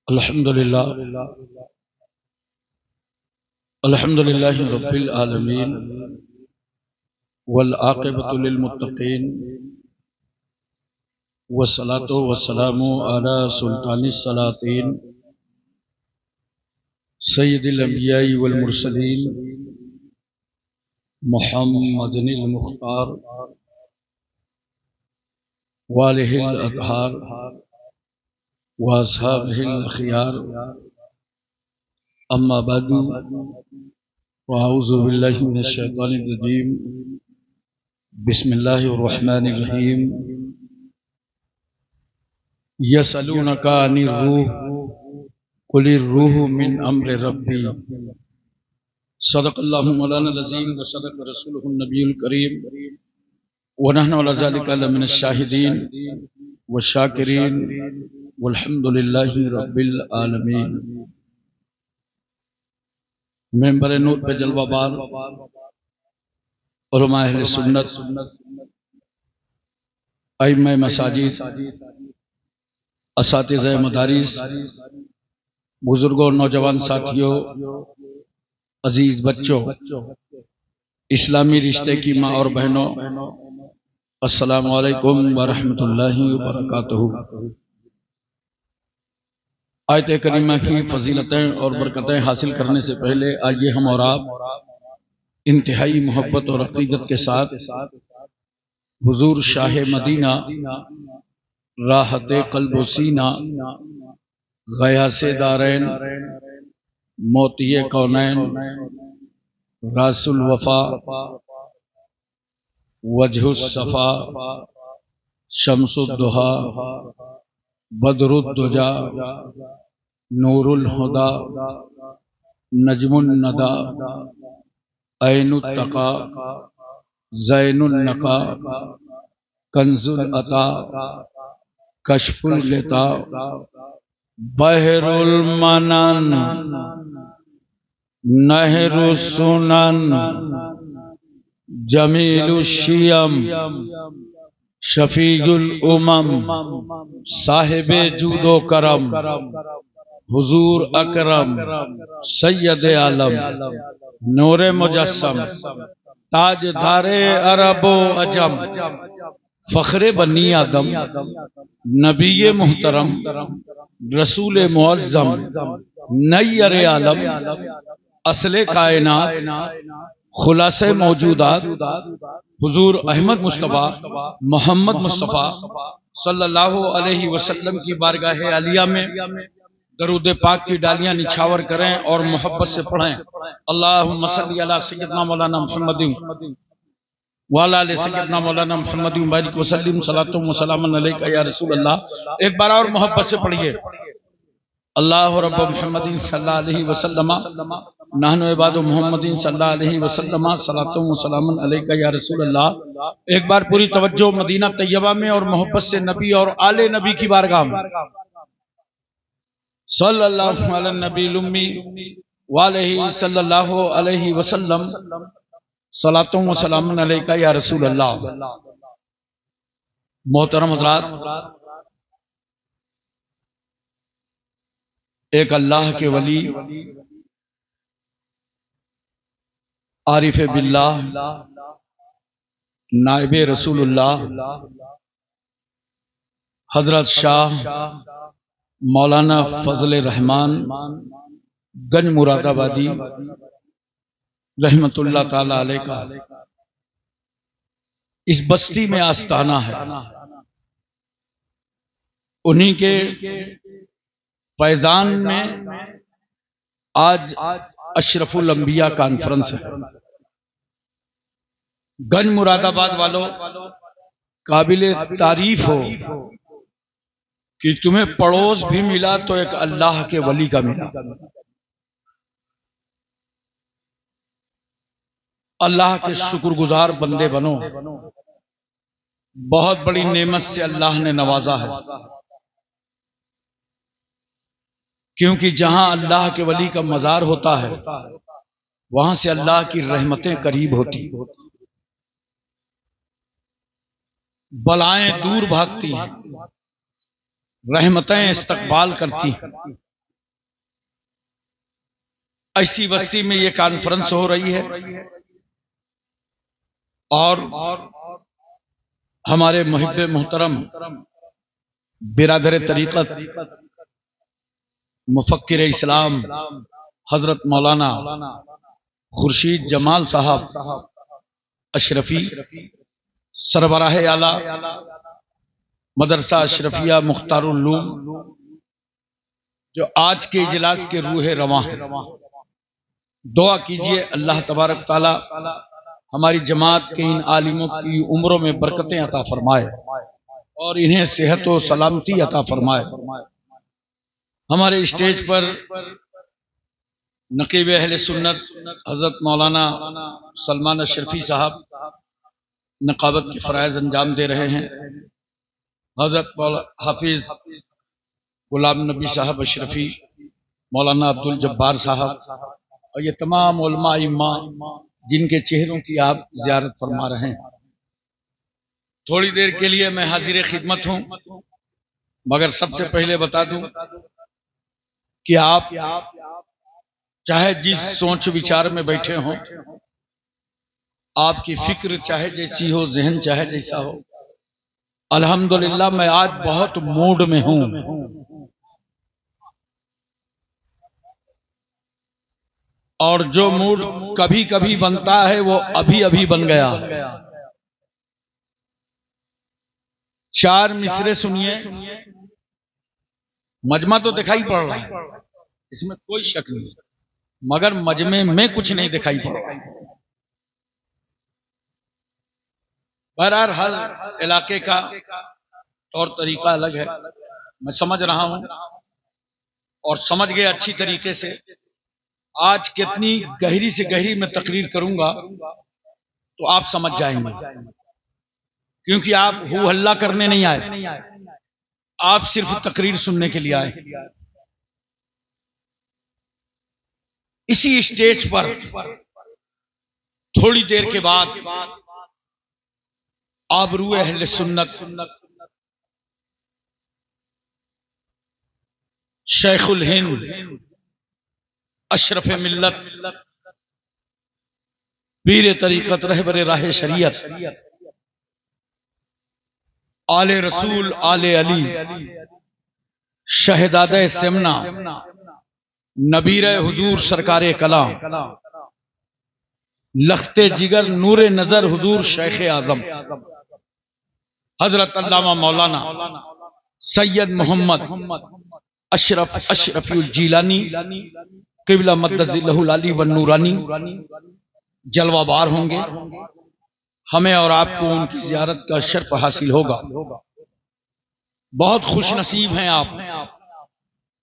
अल्हम्दुलिल्लाह अल्हम्दुलिल्लाहि रब्बिल आलमीन वल आक़िबतु लिल मुत्तक़ीन वस्सलातु वस्सलामु अला सुल्तानिस सलातीन सय्यिदिल अंबिया'i वल मुरसलीन मुहम्मदिनिल मुख्तार व आलिहिल अत्हार व अस्हाबिहिल अख़ियार अम्मा बअदु व अऊज़ु बिल्लाहि मिनश शैतानिर रजीम बिस्मिल्लाहिर रहमानिर रहीम यसअलूनका अनिर रूह कुलिर रूह मिन अम्रि रब्बी सदक़ल्लाहु मौलाना अज़ीम व सदक़ रसूलुहुन नबियुल करीम व नहनु अला ज़ालिका लमिनश शाहिदीन व शाकिरीन वल्हम्दुलिल्लाहि रब्बिल आलमीन। मेंबर नूर पे जलवाबार उलमा अहले सुन्नत अइम्मा मसाजिद असातिज़े मदारिस बुजुर्गों नौजवान साथियों अजीज बच्चों इस्लामी रिश्ते की माँ और बहनों अस्सलामु अलैकुम व रहमतुल्लाहि व बरकातुहू। आयत करीमा की फजीलतें और बरकतें हासिल करने से पहले आइए हम और आप इंतहाई मोहब्बत और अकीदत के साथ हुजूर शाह मदीना राहते क़ल्ब व सीना गयासे दारैन मोतिये कौनैन रासुल वफा वजहुस सफा शम्सुद्दुहा बदरुद्दुजा नूरुल हुदा नजमुन नदा ऐनुत तका ज़ैनुन नका कंजुल अता कशफुल गिता बहरुल मनन नहरुस सुनन जमीलुश शियम शफीउल उमम साहिबे जूदो करम हुजूर अकरम सैयद आलम नूरे मुजस्सम ताजदारे अरबो अजम फखरे बनी आदम नबी मुहतरम रसूल मुअज्जम नय्यर आलम असले कायनात खुलासे मौजूदात हुजूर अहमद मुस्तफ़ा मोहम्मद मुस्तफ़ा सल्लल्लाहु अलैहि वसल्लम की बारगाह आलिया में दरूद पाक की डालियां निछावर करें और मोहब्बत से पढ़ें। अल्लाहुम्मा सल्ली अला सय्यदना मौलाना मुहम्मदिन व अला आलि सय्यदना मौलाना मुहम्मदिन बारिक व सल्लिम सलातो व सलामन अलैका या रसूल अल्लाह। एक बार और मोहब्बत से पढ़िए। अल्लाह रब्ब मुहम्मदिन सल्लल्लाहु अलैहि वसल्लम नहनु इबादु मुहम्मदिन सल्लल्लाहु अलैहि वसल्लम सलातो व सलामन अलैका या रसूल अल्लाह। एक बार पूरी तवज्जो मदीना तैयबा में और मोहब्बत से नबी और आले नबी की बारगाह में सल्लल्लाहु अलैहि नबील उम्मी व अलैहि सल्लल्लाहु अलैहि वसल्लम सलातो व सलामन अलैका या रसूल अल्लाह। मोहतरम हज़रात, एक अल्लाह के वली आरिफ बिल्लाह नाइबे रसूलुल्लाह हजरत शाह मौलाना फजल रहमान गंज मुरादाबादी रहमतुल्लाह ताला अलैह का इस बस्ती में आस्ताना है। उन्हीं के फैजान में आज अशरफुल अंबिया कॉन्फ्रेंस है। गंज मुरादाबाद वालों, काबिले तारीफ हो कि तुम्हें पड़ोस भी मिला तो एक अल्लाह के वली का मिला। अल्लाह के शुक्रगुजार बंदे बनो। बहुत बड़ी नेमत से अल्लाह ने नवाजा है, क्योंकि जहां अल्लाह के वली का मजार होता है वहां से अल्लाह की रहमतें करीब होती, बलाएं दूर भागती हैं, रहमतें इस्तकबाल करती हैं। ऐसी बस्ती में ये कॉन्फ्रेंस हो रही है और हमारे मुहिब्बे मोहतरम बिरादर तरीक़त मुफक्किर इस्लाम हजरत मौलाना खुर्शीद जमाल साहब अशरफी सरबराह आला मदरसा अशरफिया मुख्तारुल उलूम जो आज के इजलास के रूह रवां है, दुआ कीजिए अल्लाह तबारक ताला हमारी जमात के इन आलिमों की उम्रों में बरकतें अता फरमाए और इन्हें सेहत व सलामती अता फरमाए। हमारे स्टेज पर नकीब अहले सुन्नत हजरत मौलाना सलमान अशरफी साहब नकाबत के फ़राइज़ अंजाम दे रहे हैं। हजरत हाफिज गुलाम नबी साहब अशरफी, मौलाना अब्दुल जब्बार साहब और ये तमाम उलमा इम्मा जिनके चेहरों की आप ज़ियारत फरमा रहे हैं। थोड़ी देर के लिए मैं हाजिर खिदमत हूं, मगर सबसे पहले बता दूं कि आप चाहे जिस सोच विचार में बैठे हों, आपकी फिक्र चाहे जैसी हो, जहन चाहे जैसा हो, अल्हम्दुलिल्लाह मैं आज बहुत मूड में हूं। और जो मूड कभी कभी बनता है वो अभी अभी बन गया। चार मिसरे सुनिए, मजमा तो दिखाई पड़ रहा है, इसमें कोई शक नहीं, मगर मजमे में कुछ नहीं दिखाई पड़ रहा। बहरहाल हर इलाके का तौर तरीका अलग है, मैं समझ रहा हूं और समझ गए अच्छी तरीके से। आज कितनी गहरी से गहरी मैं तकरीर करूंगा तो आप समझ जाएंगे, क्योंकि आप हू हल्ला करने नहीं आए, आप सिर्फ तकरीर सुनने के लिए आए। इसी स्टेज पर थोड़ी देर के बाद आबरू अहले सुन्नत शेखुल हिंद अशरफ मिल्लत पीर तरीक़त रहबर राह शरीयत आले रसूल आले अली शहजादे सेमना नबीर हुजूर सरकारे कलाम लख्ते जिगर नूरे नजर हुजूर शेख आजम हजरत अल्लामा मौलाना सैयद मोहम्मद अशरफुल जीलानी क़िबला मद्दज़िल्लहुल अली व नूरानी जलवाबार होंगे। हमें और आपको उनकी ज़ियारत का शर्फ हासिल होगा। बहुत खुश नसीब हैं आप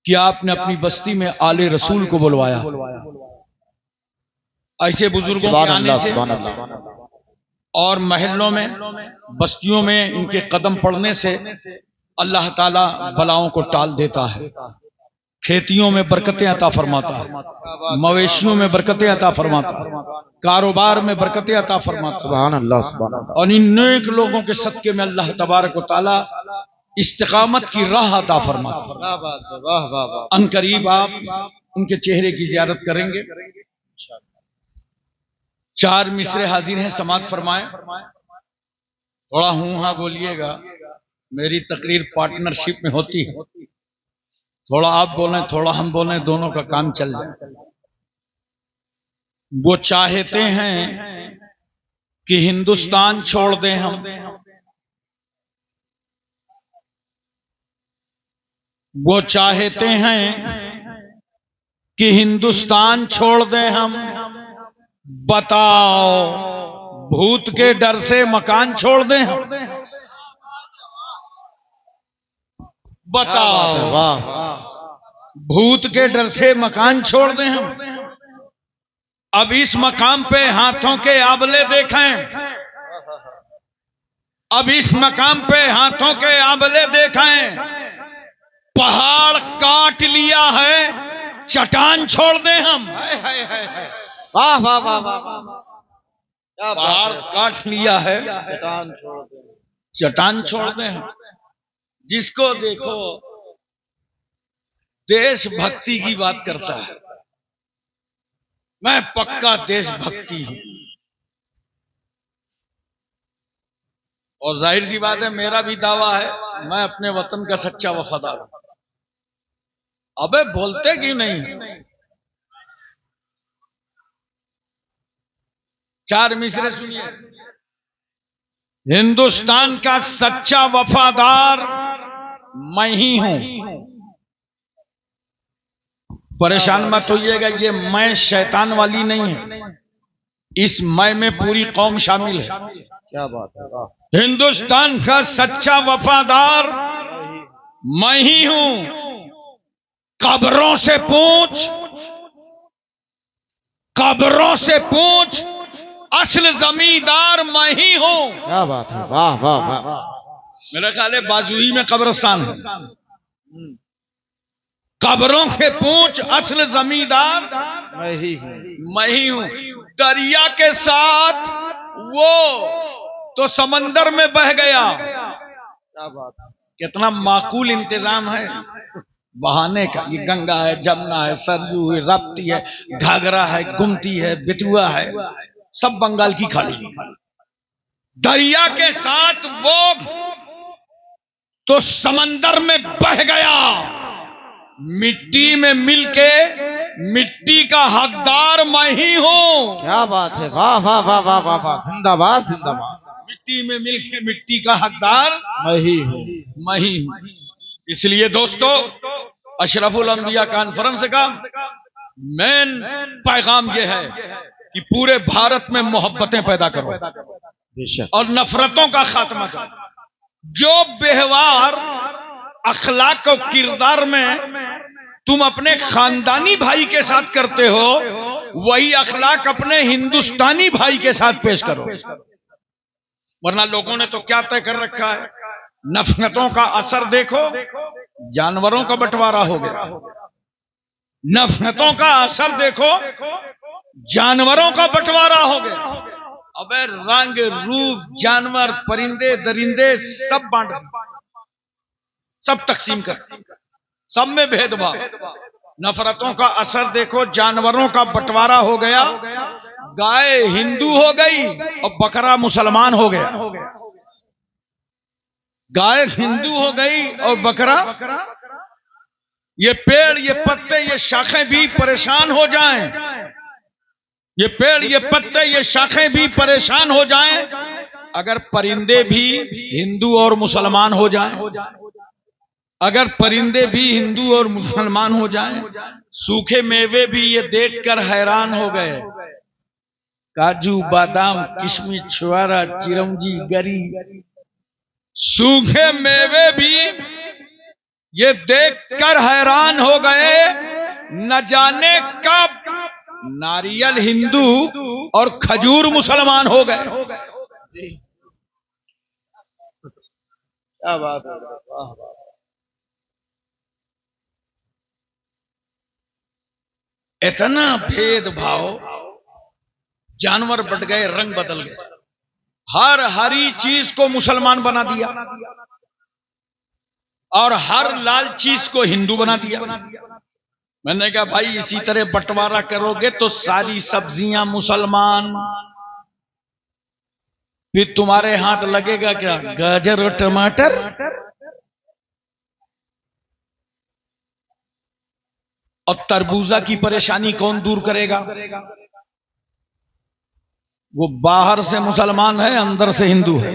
कि आपने अपनी बस्ती में आले रसूल को बुलवाया। ऐसे बुजुर्गों के आने से और महलों में बस्तियों में इनके कदम पड़ने से अल्लाह ताला बलाओं को टाल देता है, खेतियों में बरकतें अता फरमाता है, मवेशियों में बरकतें अता फरमाता है, कारोबार में बरकतें अता फरमाता है। सुभान अल्लाह। और इन नेक लोगों के सदके में अल्लाह तबारक व तआला इस्तिकामत की राह अता फरमाता है। अनकरीब आप उनके चेहरे की ज़ियारत करेंगे। चार मिसरे हाजिर हैं, समात फरमाएं। थोड़ा हूं हाँ बोलिएगा, मेरी तकरीर पार्टनरशिप में होती है, थोड़ा आप बोलें थोड़ा हम बोलें, दोनों का काम चल जाए। वो चाहते हैं कि हिंदुस्तान छोड़ दें हम, वो चाहते हैं कि हिंदुस्तान छोड़ दें हम। बताओ भूत के डर से मकान छोड़ दें हम? बताओ भूत के डर से मकान छोड़ दें हम? अब इस मकाम पे हाथों के आबले देखें, अब इस मकाम पे हाथों के आबले देखें। पहाड़ काट लिया है, चट्टान छोड़ दें हम? वाह वाह वाह वाह। पहाड़ काट लिया है, चट्टान छोड़ दे, चट्टान छोड़ दें हम। जिसको देखो देशभक्ति की बात करता है, मैं पक्का देशभक्ति हूं। और जाहिर सी बात है, मेरा भी दावा है, मैं अपने वतन का सच्चा वफादार हूं। अबे बोलते क्यों नहीं? चार मिसरे सुनिए। हिंदुस्तान का सच्चा वफादार मैं ही हूं। परेशान मत होइएगा, ये मैं शैतान वाली नहीं है, इस मैं में पूरी कौम शामिल है। क्या बात है, वाह। हिंदुस्तान का सच्चा वफादार मैं ही हूं। कब्रों से पूछ, कब्रों से पूछ, असल जमींदार मैं ही हूं। क्या बात है, वाह वाह वाह। मेरा ख्याल है बाजुही में कब्रिस्तान है। कब्रों से पूछ, असल जमींदार मैं ही हूं। दरिया के साथ वो तो समंदर में बह गया। क्या बात है, कितना माकूल इंतजाम है बहाने का। ये गंगा है, जमुना है, सरयू है, राप्ती है, घाघरा है, गुमती है, बेतुआ है, सब बंगाल की खाड़ी। दरिया के साथ वो तो समंदर में बह गया। मिट्टी में मिलके मिट्टी का हकदार मैं ही हूं। क्या बात है, वाह वाह वाह वाह वाह वाह, जिंदाबाद जिंदाबाद। मिट्टी में मिलके मिट्टी का हकदार मैं ही हूँ। मैं ही हूं। इसलिए दोस्तों, अशरफुल अंबिया कॉन्फ्रेंस का मेन पैगाम यह है कि पूरे भारत में मोहब्बतें पैदा करो और नफरतों का खात्मा करो। जो व्यवहार, अखलाक और किरदार में तुम अपने खानदानी भाई के साथ करते हो, वही अखलाक अपने हिंदुस्तानी भाई के साथ पेश करो। वरना लोगों ने तो क्या तय कर रखा है, नफरतों का असर देखो, जानवरों का बंटवारा हो गया। नफरतों का असर देखो, जानवरों का बंटवारा हो गया। अबे रंग रूप, जानवर, परिंदे दरिंदे सब बांट दिए, सब तकसीम कर, सब में भेदभाव। नफरतों का असर देखो, जानवरों का बंटवारा हो गया। गाय हिंदू हो गई और बकरा मुसलमान हो गया। गाय हिंदू हो गई और बकरा, ये पेड़, ये पत्ते, ये शाखें भी परेशान हो जाएं, ये पेड़, ये पत्ते, ये शाखें भी परेशान हो जाएं अगर परिंदे भी हिंदू और मुसलमान हो जाएं। अगर परिंदे भी हिंदू और मुसलमान हो जाएं। सूखे मेवे भी ये देखकर हैरान हो गए। काजू, बादाम, किशमिश, छुआरा, चिरौंजी, गरी, सूखे मेवे भी ये देखकर हैरान हो गए। न जाने कब नारियल हिंदू और खजूर मुसलमान हो गए। क्या बात है, वाह वाह। इतना भेदभाव, जानवर बढ़ गए, रंग बदल गए, हर हरी चीज को मुसलमान बना दिया और हर लाल चीज को हिंदू बना दिया। मैंने कहा भाई, इसी तरह बंटवारा करोगे तो सारी सब्जियां मुसलमान, फिर तुम्हारे हाथ लगेगा क्या गाजर और टमाटर? और तरबूजा की परेशानी कौन दूर करेगा? वो बाहर से मुसलमान है, अंदर से हिंदू है।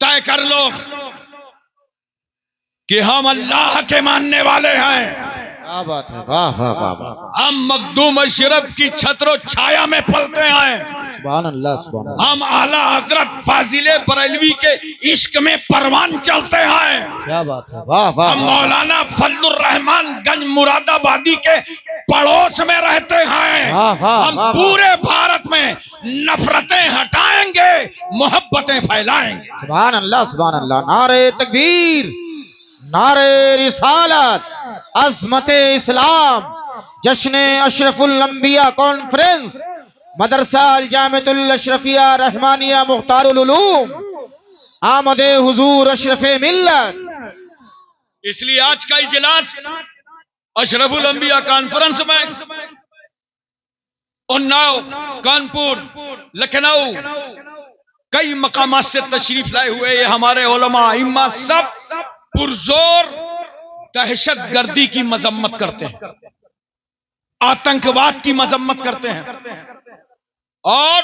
तय कर लो कि हम अल्लाह के मानने वाले हैं। क्या बात है, वाह वाह वाह वाह। हम मखदूम अशरफ की छत्रो छाया में पलते हैं। सुभान अल्लाह, सुभान अल्लाह। हम आला हजरत फाजिले बरेलवी के इश्क में परवान चलते हैं। क्या बात है, वाह वाह। हम मौलाना फजलुर रहमान गंज मुरादाबादी के पड़ोस में रहते हैं। हम पूरे भारत में नफरतें हटाएंगे, मोहब्बतें फैलाएंगे। सुभान अल्लाह, सुभान अल्लाह। नारे तकबीर, नारे रिसालत, अज़मते इस्लाम, जश्न अशरफुल अंबिया कॉन्फ्रेंस, मदरसा अल जामिअतुल अशरफिया रहमानिया मुख्तारुल उलूम, आमदे हुजूर अशरफे मिल्लत। इसलिए आज का इजलास अशरफुल अंबिया कॉन्फ्रेंस में उन्नाव, कानपुर, लखनऊ कई मकामात से तशरीफ लाए हुए ये हमारे उलमा इम्मा सब पुरजोर दहशत गर्दी की मजम्मत करते हैं, आतंकवाद की मजम्मत करते हैं और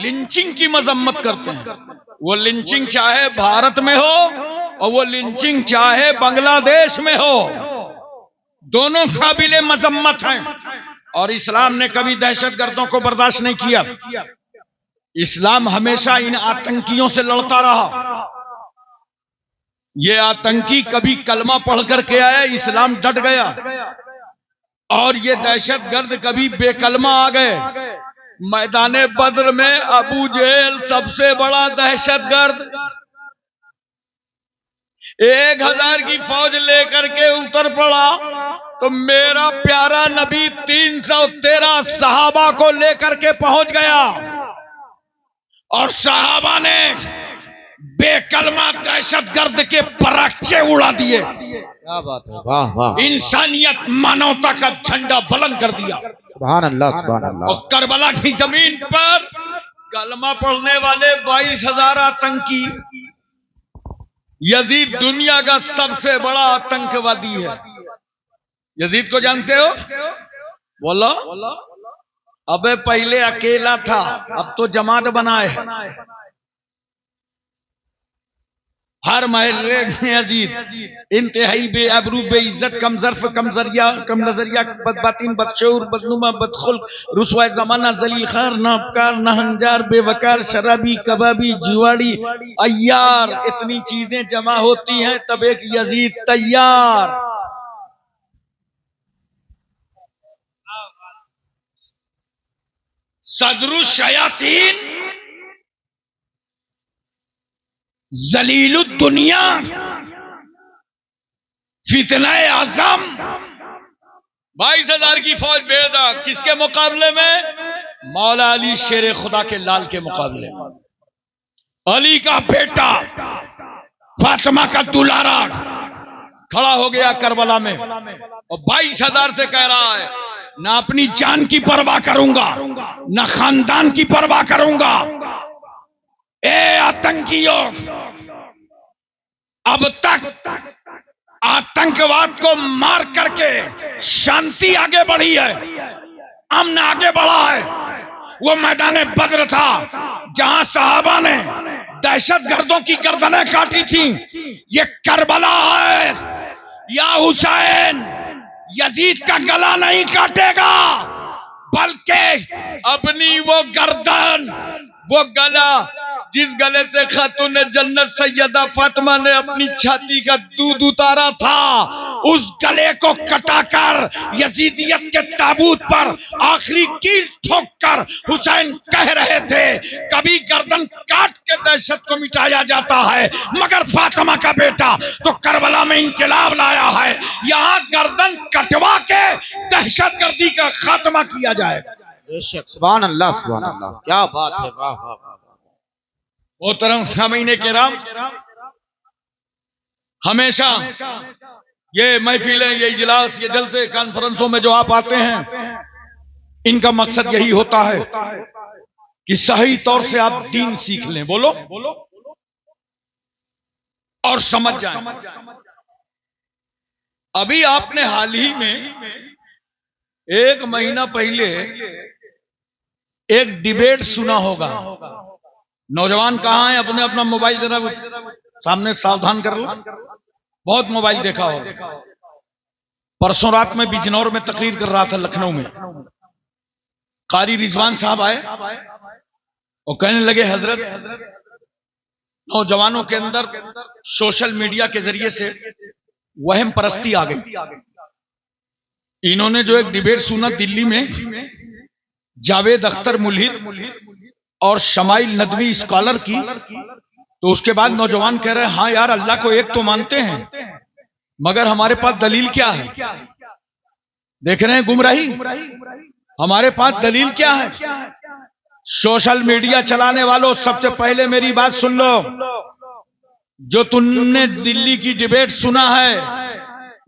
लिंचिंग की मजम्मत करते हैं। वो लिंचिंग चाहे भारत में हो और वो लिंचिंग चाहे बांग्लादेश में हो, दोनों काबिले मजम्मत हैं। और इस्लाम ने कभी दहशतगर्दों को बर्दाश्त नहीं किया। इस्लाम हमेशा इन आतंकियों से लड़ता रहा। ये आतंकी कभी कलमा पढ़ करके आया, इस्लाम डट गया। और ये दहशतगर्द कभी बेकलमा आ गए। मैदाने बद्र में अबू जहल सबसे बड़ा दहशतगर्द 1000 की फौज लेकर के उतर पड़ा तो मेरा प्यारा नबी 313 सहाबा को लेकर के पहुंच गया और सहाबा ने बेकलमा दहशतगर्द के पराक्चे उड़ा दिए। क्या बात है, वाह वाह। इंसानियत मानवता का झंडा बुलंद कर दिया। सुभान अल्लाह, सुभान अल्लाह। और करबला की जमीन पर कलमा पढ़ने वाले 22,000 आतंकी। यजीद दुनिया का सबसे बड़ा आतंकवादी है। यजीद को जानते हो? बोलो। अबे पहले अकेला था, अब तो जमात बना है। हर महल्ले में यजीद इंतहाई बेअबरू, बेइज्जत, कम ज़र्फ, कम जरिया, कम नजरिया, बदबातिन, बदशऊर, बदनुमा, बदखुल्क, रुसवा जमाना, जलील खार, नापकार, नहंजार, बेवकार, शराबी, कबाबी, जुआड़ी, अय्यार, इतनी चीजें जमा होती हैं तब एक यजीद तैयार। सदरु शयातीन जलीलुद दुनिया फितनाए आजम। 22,000 की फौज भेजा किसके मुकाबले में? मौला अली शेर खुदा के लाल के मुकाबले में। अली का बेटा फातिमा का दुलारा खड़ा हो गया करबला में और 22,000 से कह रहा है ना अपनी जान की परवाह करूंगा, ना खानदान की परवाह करूंगा। ए आतंकियों, अब तक आतंकवाद को मार करके शांति आगे बढ़ी है, अमन आगे बढ़ा है। वो मैदान बद्र था जहां सहाबा ने दहशतगर्दों की गर्दनें काटी थी। ये करबला है। या हुसैन यजीद का गला नहीं काटेगा, बल्कि अपनी वो गर्दन, वो गला जिस गले से खातून जन्नत सैयदा फातिमा ने अपनी छाती का दूध उतारा था, उस गले को कटाकर यजीदियत के ताबूत पर आखिरी कील ठोककर हुसैन कह रहे थे कभी गर्दन काट के दहशत को मिटाया जाता है, मगर फातिमा का बेटा तो करबला में इंकलाब लाया है। यहाँ गर्दन कटवा के दहशतगर्दी का खात्मा किया जाएगा। बेशक, सुभान अल्लाह, सुभान अल्लाह। क्या बात है, वाह वाह वाह। मोहतरम सामीने किराम, हमेशा ये महफिलें, ये इजलास, ये जलसे, कॉन्फ्रेंसों में जो आप आते हैं, इनका मकसद यही होता है कि सही तौर से आप दीन सीख लें। बोलो और समझ जाएं। अभी आपने हाल ही में 1 महीना पहले एक डिबेट सुना होगा। नौजवान कहां है? अपने अपना मोबाइल जरा सामने सावधान कर लो। बहुत मोबाइल देखा होगा। परसों रात में बिजनौर में तकरीर कर रहा था, लखनऊ में। कारी रिजवान साहब आए और कहने लगे, हजरत, नौजवानों के अंदर सोशल मीडिया के जरिए से वहम परस्ती आ गई। इन्होंने जो एक डिबेट सुना दिल्ली में, जावेद अख्तर मुल्हिद और शमाइल नदवी स्कॉलर की, तो उसके बाद नौजवान कह रहे हैं हाँ यार, अल्लाह को एक तो मानते हैं, मगर हमारे पास दलील क्या है? देख रहे हैं गुमराही। हमारे पास दलील क्या है? सोशल मीडिया चलाने वालों, सबसे पहले मेरी बात सुन लो। जो तुमने दिल्ली की डिबेट सुना है,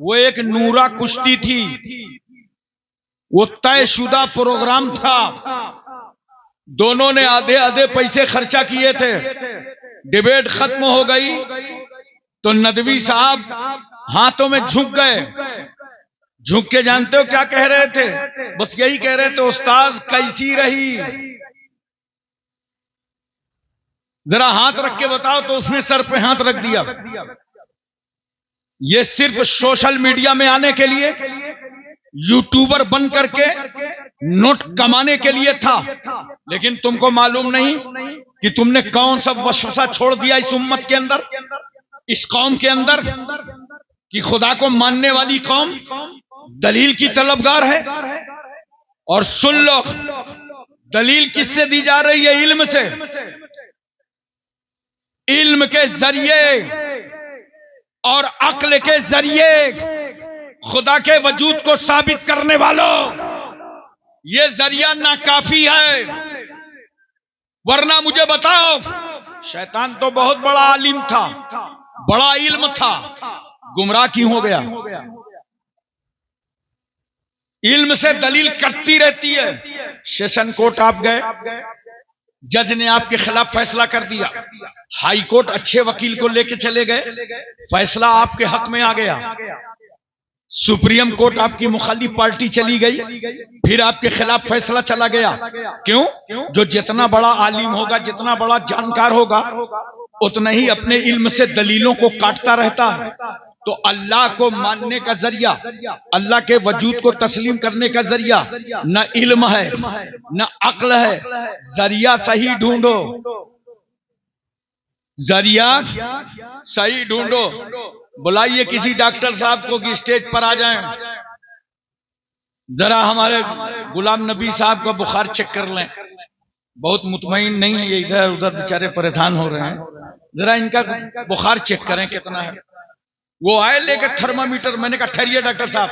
वो एक नूरा कुश्ती थी, वो तयशुदा प्रोग्राम था। दोनों ने आधे आधे पैसे खर्चा किए थे। डिबेट खत्म हो गई तो नदवी साहब हाथों में झुक गए। झुक के जानते हो क्या कह रहे थे? बस यही कह रहे थे, उस्ताद कैसी रही, जरा हाथ रख के बताओ। तो उसने सर पे हाथ रख दिया। ये सिर्फ सोशल मीडिया में आने के लिए, यूट्यूबर बन करके नोट कमाने के लिए था। लेकिन तुमको मालूम नहीं कि तुमने कौन सा वसवसा छोड़ दिया इस उम्मत के अंदर, इस कौम के अंदर, कि खुदा को मानने वाली कौम दलील की तलबगार है। और सुन लो, दलील किससे दी जा रही है? इल्म से। इल्म के जरिए और अक्ल के जरिए खुदा के वजूद को साबित करने वालों, ये जरिया नाकाफी है। वरना मुझे बताओ, शैतान तो बहुत बड़ा आलिम था, बड़ा इल्म था, गुमराह क्यों हो गया? इल्म से दलील कटती रहती है। सेशन कोर्ट आप गए, जज ने आपके खिलाफ फैसला कर दिया। हाई कोर्ट अच्छे वकील को लेके चले गए, फैसला आपके हक में आ गया। सुप्रीम कोर्ट आपकी मुखालिफ पार्टी चली गई, फिर आपके खिलाफ फैसला चला गया। क्यों? जो जितना बड़ा आलिम होगा, जितना बड़ा जानकार होगा, उतना ही अपने इल्म से दलीलों को काटता रहता है। तो अल्लाह को मानने का जरिया, अल्लाह के वजूद को तस्लीम करने का जरिया न इल्म है न अक्ल है। जरिया सही ढूंढो, जरिया सही ढूंढो। बुलाइए किसी डॉक्टर साहब को कि स्टेज पर आ जाएं, जरा हमारे गुलाम नबी साहब का बुखार चेक कर लें। बहुत मुतमईन नहीं है ये, इधर उधर बेचारे परेशान हो रहे हैं। जरा इनका बुखार चेक करें कितना है। वो आए लेकर थर्मामीटर। मैंने कहा ठहरिए डॉक्टर साहब,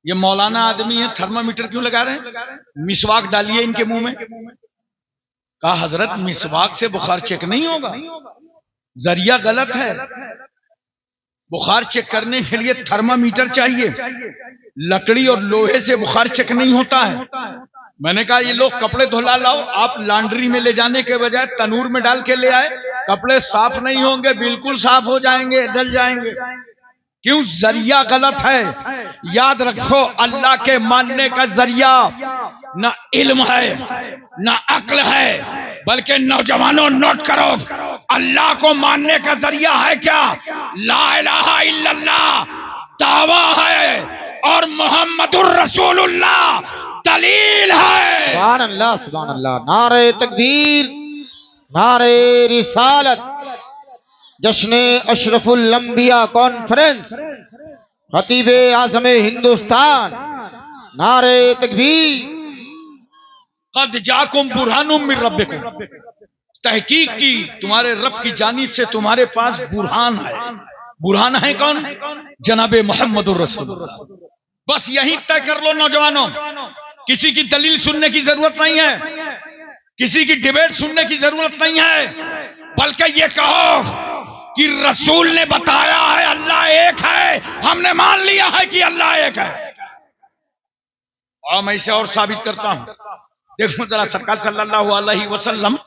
ये मौलाना आदमी है, थर्मामीटर क्यों लगा रहे हैं? मिसवाक डालिए इनके मुंह में। कहा हजरत मिसवाक से बुखार चेक नहीं होगा, जरिया गलत है। बुखार चेक करने के लिए थर्मामीटर चाहिए, लकड़ी और लोहे से बुखार चेक नहीं होता है। मैंने कहा ये लोग कपड़े धुला लाओ, आप लॉन्ड्री में ले जाने के बजाय तनूर में डाल के ले आए, कपड़े साफ नहीं होंगे, बिल्कुल साफ हो जाएंगे, जल जाएंगे। क्यों? जरिया गलत है। याद रखो, अल्लाह के मानने का जरिया ना इल्म है ना अक्ल है, बल्कि नौजवानों नोट करो, अल्लाह को मानने का जरिया है क्या? ला इलाहा इल्लल्लाह दावा है और मोहम्मदुर रसूलुल्लाह दलील है। सुभान अल्लाह, सुभान अल्लाह। नारे तकबीर, नारे रिसालत। जश्न अशरफुल अंबिया कॉन्फ्रेंस, खतीब आज़म हिंदुस्तान, नारे तकबीर। कद जाकुम बुरहानुम मिर रब्बिकुम, तहकीक की तुम्हारे रब की जानिब से तुम्हारे पास बुरहान है। बुरहान है कौन? जनाबे मोहम्मदुर रसूलुल्लाह। बस यही तय कर लो नौजवानों, किसी की दलील सुनने की जरूरत नहीं है, किसी की डिबेट सुनने की जरूरत नहीं है, बल्कि ये कहो कि रसूल ने बताया है अल्लाह एक है, हमने मान लिया है कि अल्लाह एक है। और मैं इसे और साबित करता हूं। देखो जरा, सरकार सल्लल्लाहु अलैहि वसल्लम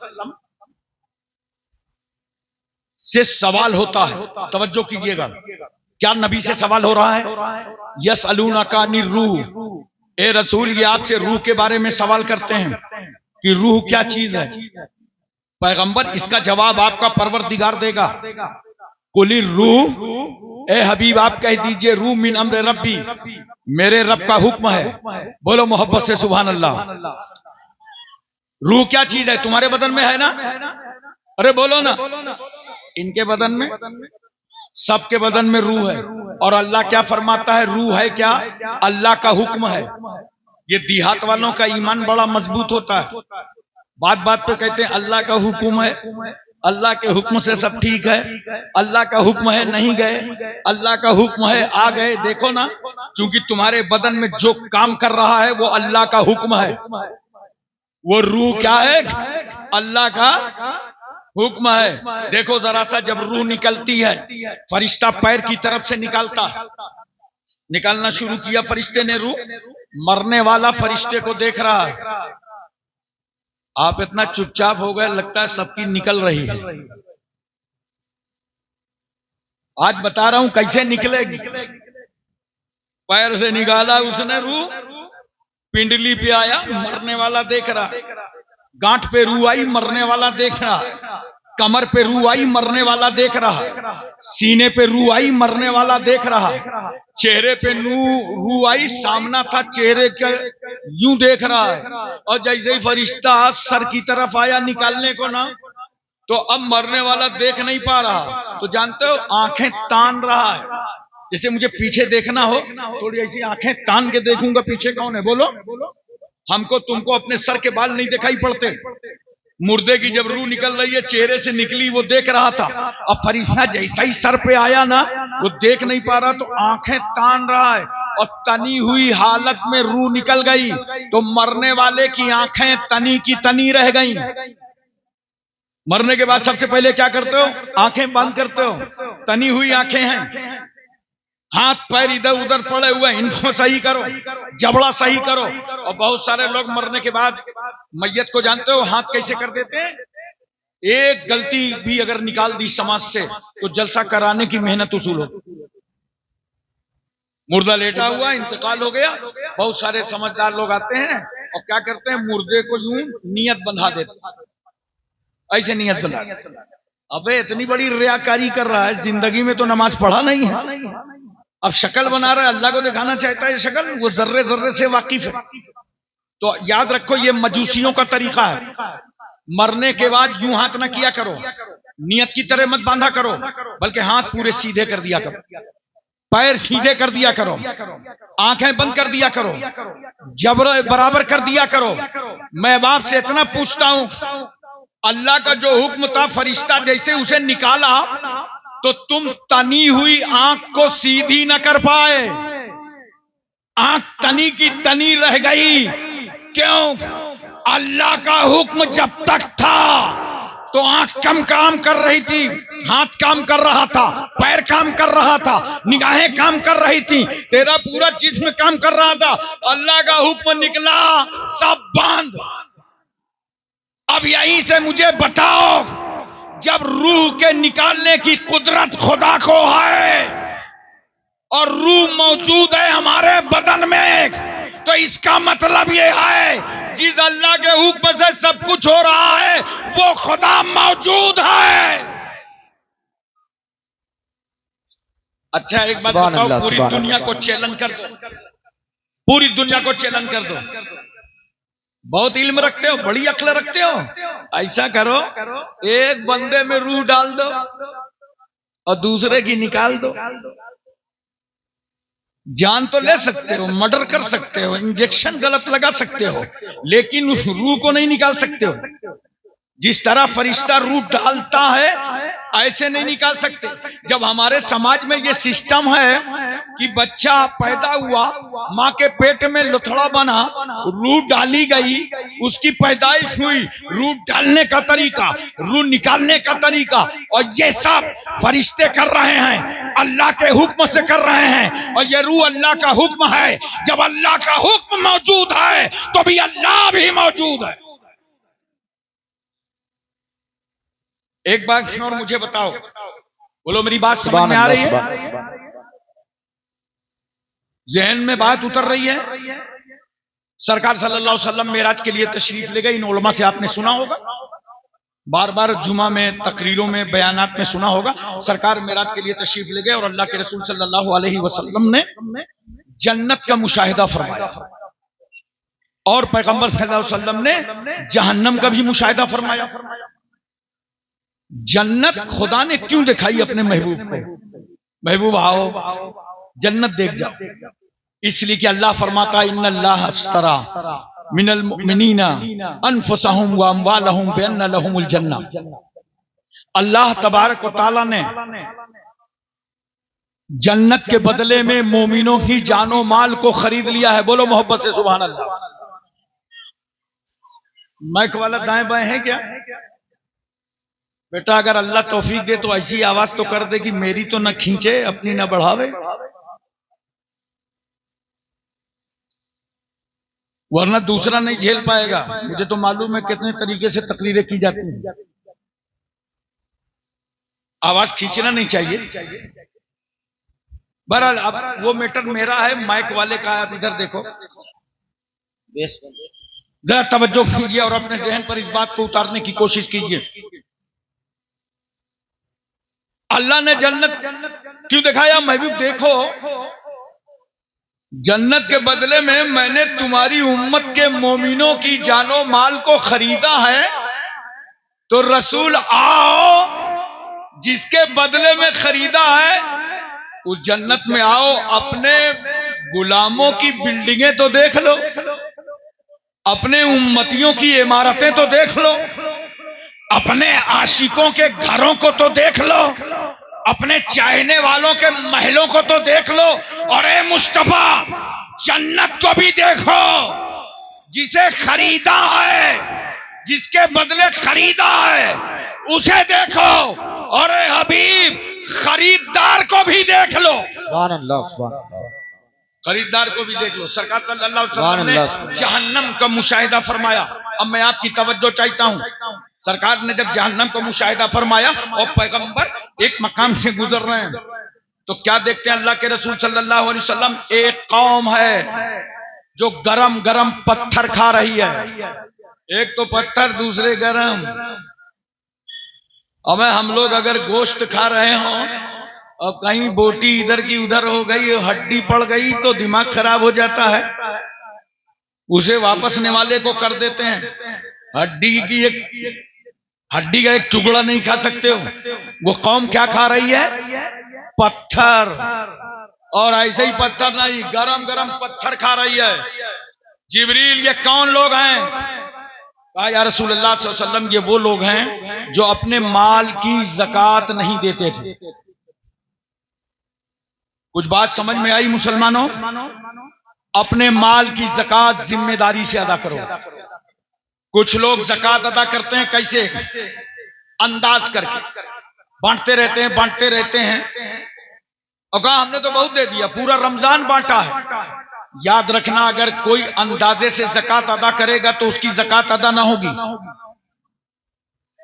से सवाल होता है, तवज्जो कीजिएगा। क्या नबी से सवाल हो रहा है? यसअलूनका अनिर रूह, ए रसूल ये आपसे रूह के बारे में सवाल करते हैं कि रूह क्या चीज है। पैगंबर इसका जवाब आपका परवरदिगार देगा। कुली रूह, ए हबीब आप कह दीजिए रूह मिन अम्र रब्बी, मेरे रब का हुक्म है। बोलो मोहब्बत से सुभान अल्लाह। रूह क्या चीज है? तुम्हारे बदन में है ना? अरे बोलो ना। इनके बदन में, सबके बदन में रूह है। और अल्लाह क्या फरमाता है? रूह है क्या? अल्लाह का हुक्म है। ये देहात वालों का ईमान बड़ा मजबूत होता है, बात बात पे कहते हैं अल्लाह का हुक्म है, अल्लाह के हुक्म से सब ठीक है, अल्लाह का हुक्म है नहीं गए, अल्लाह का हुक्म है आ गए। देखो ना, क्योंकि तुम्हारे बदन में जो काम कर रहा है वो अल्लाह का हुक्म है। वो रूह क्या है? अल्लाह का हुक्म है। देखो जरा सा, जब रूह निकलती है, फरिश्ता पैर की तरफ से निकालता है, निकालना शुरू किया फरिश्ते ने रूह। मरने वाला फरिश्ते को देख रहा है। आप इतना चुपचाप हो गए, लगता है सबकी निकल रही है। आज बता रहा हूं कैसे निकलेगी। पैर से निकाला उसने रूह, पिंडली पे आया, मरने वाला देख रहा। गांठ पे रूह आई, मरने वाला देख रहा। कमर पे रूह आई, मरने वाला देख रहा। सीने पे रूह आई, मरने वाला देख रहा। चेहरे पे रूह आई, सामना था चेहरे के, यूं देख रहा है। और जैसे ही फरिश्ता सर की तरफ आया निकालने को ना, तो अब मरने वाला देख नहीं पा रहा। तो जानते हो, आंखें तान रहा है। जैसे मुझे पीछे देखना हो, थोड़ी ऐसी आंखें तान के देखूंगा पीछे कौन है। बोलो, हमको तुमको अपने सर के बाल नहीं दिखाई पड़ते। मुर्दे की जब रूह निकल रही है, चेहरे से निकली, वो देख रहा था। अब फरिश्ता जैसा ही सर पे आया ना, वो देख नहीं पा रहा, तो आंखें तान रहा है। और तनी हुई हालत में रूह निकल गई, तो मरने वाले की आंखें तनी की तनी रह गई। मरने के बाद सबसे पहले क्या करते हो? आंखें बंद करते हो। तनी हुई आंखें हैं, हाथ पैर इधर उधर पड़े हुए, इनको सही करो, जबड़ा सही करो। और बहुत सारे लोग मरने के बाद मैयत को जानते हो हाथ कैसे कर देते हैं? एक गलती भी अगर निकाल दी समाज से, तो जलसा कराने की मेहनत उसूल हो। मुर्दा लेटा हुआ, इंतकाल हो गया, बहुत सारे समझदार लोग आते हैं और क्या करते हैं, मुर्दे को यूं नियत बंधा देते, ऐसे नियत बंधा। अबे इतनी बड़ी रियाकारी कर रहा है, जिंदगी में तो नमाज पढ़ा नहीं है, अब शक्ल बना रहा है, अल्लाह को दिखाना चाहता है शक्ल, वो जर्रे जर्रे से वाकिफ है। तो याद रखो, ये मजूसियों का तरीका है। मरने के बाद यूं हाथ ना किया करो, नियत की तरह मत बांधा करो, बल्कि हाथ पूरे सीधे कर दिया करो, पैर सीधे कर दिया करो, आंखें बंद कर दिया करो, जबर बराबर कर दिया करो। मैं बाप से इतना पूछता हूं, अल्लाह का जो हुक्म था, फरिश्ता जैसे उसे निकाला, तो तुम तनी हुई आंख को सीधी न कर पाए, आंख तनी की तनी रह गई। क्यों? अल्लाह का हुक्म जब तक था तो आंख कम काम कर रही थी, हाथ काम कर रहा था, पैर काम कर रहा था, निगाहें काम कर रही थी, तेरा पूरा जिस्म काम कर रहा था। अल्लाह का हुक्म निकला, सब बंद। अब यहीं से मुझे बताओ, जब रूह के निकालने की कुदरत खुदा को है और रूह मौजूद है हमारे बदन में, तो इसका मतलब यह है, जिस अल्लाह के हुक्म से सब कुछ हो रहा है, वो खुदा मौजूद है। अच्छा, एक बात बताओ, पूरी दुनिया को चैलेंज कर दो, पूरी दुनिया को चैलेंज कर दो। बहुत इल्म रखते हो, बड़ी अक्ल रखते हो, ऐसा करो, एक बंदे में रूह डाल दो और दूसरे की निकाल दो। जान तो ले सकते हो, मर्डर कर सकते हो, इंजेक्शन गलत लगा सकते हो, लेकिन उस रूह को नहीं निकाल सकते हो। जिस तरह फरिश्ता रूह डालता है, ऐसे नहीं निकाल सकते। जब हमारे समाज में ये सिस्टम है कि बच्चा पैदा हुआ, माँ के पेट में लुथड़ा बना, रूह डाली गई, उसकी पैदाइश हुई, रूह डालने का तरीका, रूह निकालने का तरीका, और ये सब फरिश्ते कर रहे हैं, अल्लाह के हुक्म से कर रहे हैं। और ये रूह अल्लाह का हुक्म है। जब अल्लाह का हुक्म मौजूद है, तो भी अल्लाह भी मौजूद है। एक बात और मुझे बताओ, बोलो मेरी बात समझ में आ रही है? जहन में बात उतर रही है? सरकार सल्लल्लाहु अलैहि वसल्लम मेराज के लिए तशरीफ ले गए। इन उलमा से आपने सुना होगा, बार बार जुमा में, तकरीरों में, बयानात में सुना होगा। सरकार मेराज के लिए तशरीफ ले गए और अल्लाह के रसूल सल्लल्लाहु अलैहि वसल्लम ने जन्नत का मुशाहिदा फरमाया, और पैगंबर सल्लल्लाहु अलैहि वसल्लम ने जहन्नम का भी मुशाहिदा फरमाया। जन्नत खुदा ने क्यों दिखाई अपने महबूब को? महबूब आओ, जन्नत देख जाओ। इसलिए कि अल्लाह फरमाता, इन्नल्लाह अश्तरा मिनल मुमिनीना अनफुसहुम व अमवालहुम बिअन्ना लहुमुल जन्नह। अल्लाह तबारक व तआला ने जन्नत के बदले में मोमिनों की जानो माल को खरीद लिया है। बोलो मोहब्बत से सुभान अल्लाह। माइक वाला दाएं बाएं है क्या? बेटा अगर अल्लाह तौफीक दे तो ऐसी आवाज तो कर दे कि मेरी तो न खींचे, अपनी न बढ़ावे। वरना दूसरा नहीं झेल पाएगा। मुझे तो मालूम है कितने तरीके से तकरीरें की जाती हैं। आवाज खींचना नहीं चाहिए। बहरहाल अब वो मैटर मेरा है, माइक वाले का। आप इधर देखो, जरा तवज्जो कीजिए और अपने जहन पर इस बात को उतारने की कोशिश कीजिए। अल्लाह ने जन्नत क्यों दिखाया? महबूब देखो, जन्नत के बदले में मैंने तुम्हारी उम्मत के मोमिनों की जानो माल को खरीदा है, तो रसूल आओ, जिसके बदले में खरीदा है उस जन्नत में आओ। अपने गुलामों की बिल्डिंगें तो देख लो, अपने उम्मतियों की इमारतें तो देख लो, अपने आशिकों के घरों को तो देख लो, अपने चाहने वालों के महलों को तो देख लो, और ए मुस्तफा जन्नत को भी देखो, जिसे खरीदा है, जिसके बदले खरीदा है उसे देखो, और ए हबीब खरीदार को भी देख लो। सुभान अल्लाह, सुभान अल्लाह। खरीदार को भी देख लो। सरकार सल्लल्लाहु अलैहि वसल्लम ने जहन्नम का मुशाहिदा फरमाया। अब मैं आपकी तवज्जो चाहता हूं। सरकार ने जब जहन्नम का मुशाहिदा फरमाया और पैगंबर एक मकाम से गुजर रहे हैं, तो क्या देखते हैं? अल्लाह के रसूल सल्लल्लाहु अलैहि वसल्लम, एक कौम है जो गरम गरम पत्थर खा रही है। एक तो पत्थर, दूसरे गरम। अब हम लोग अगर गोश्त खा रहे हों और कहीं बोटी इधर की उधर हो गई, हड्डी पड़ गई, तो दिमाग खराब हो जाता है। उसे वापस निवाले को कर देते हैं। हड्डी का एक टुकड़ा नहीं खा सकते हो। वो कौम क्या खा रही है? पत्थर। और ऐसे ही पत्थर नहीं, गरम गरम पत्थर खा रही है। जिब्रील, ये कौन लोग हैं? कहा या रसूलुल्लाह सल्लल्लाहु अलैहि वसल्लम, ये वो लोग हैं जो अपने माल की ज़कात नहीं देते थे। कुछ बात समझ में आई मुसलमानों? अपने माल की ज़कात जिम्मेदारी से अदा करो। कुछ लोग ज़कात अदा करते हैं कैसे? अंदाज करके बांटते रहते हैं और कहा हमने तो बहुत दे दिया, पूरा रमजान बांटा है। याद रखना, अगर कोई अंदाजे से ज़कात अदा करेगा तो उसकी ज़कात अदा ना होगी।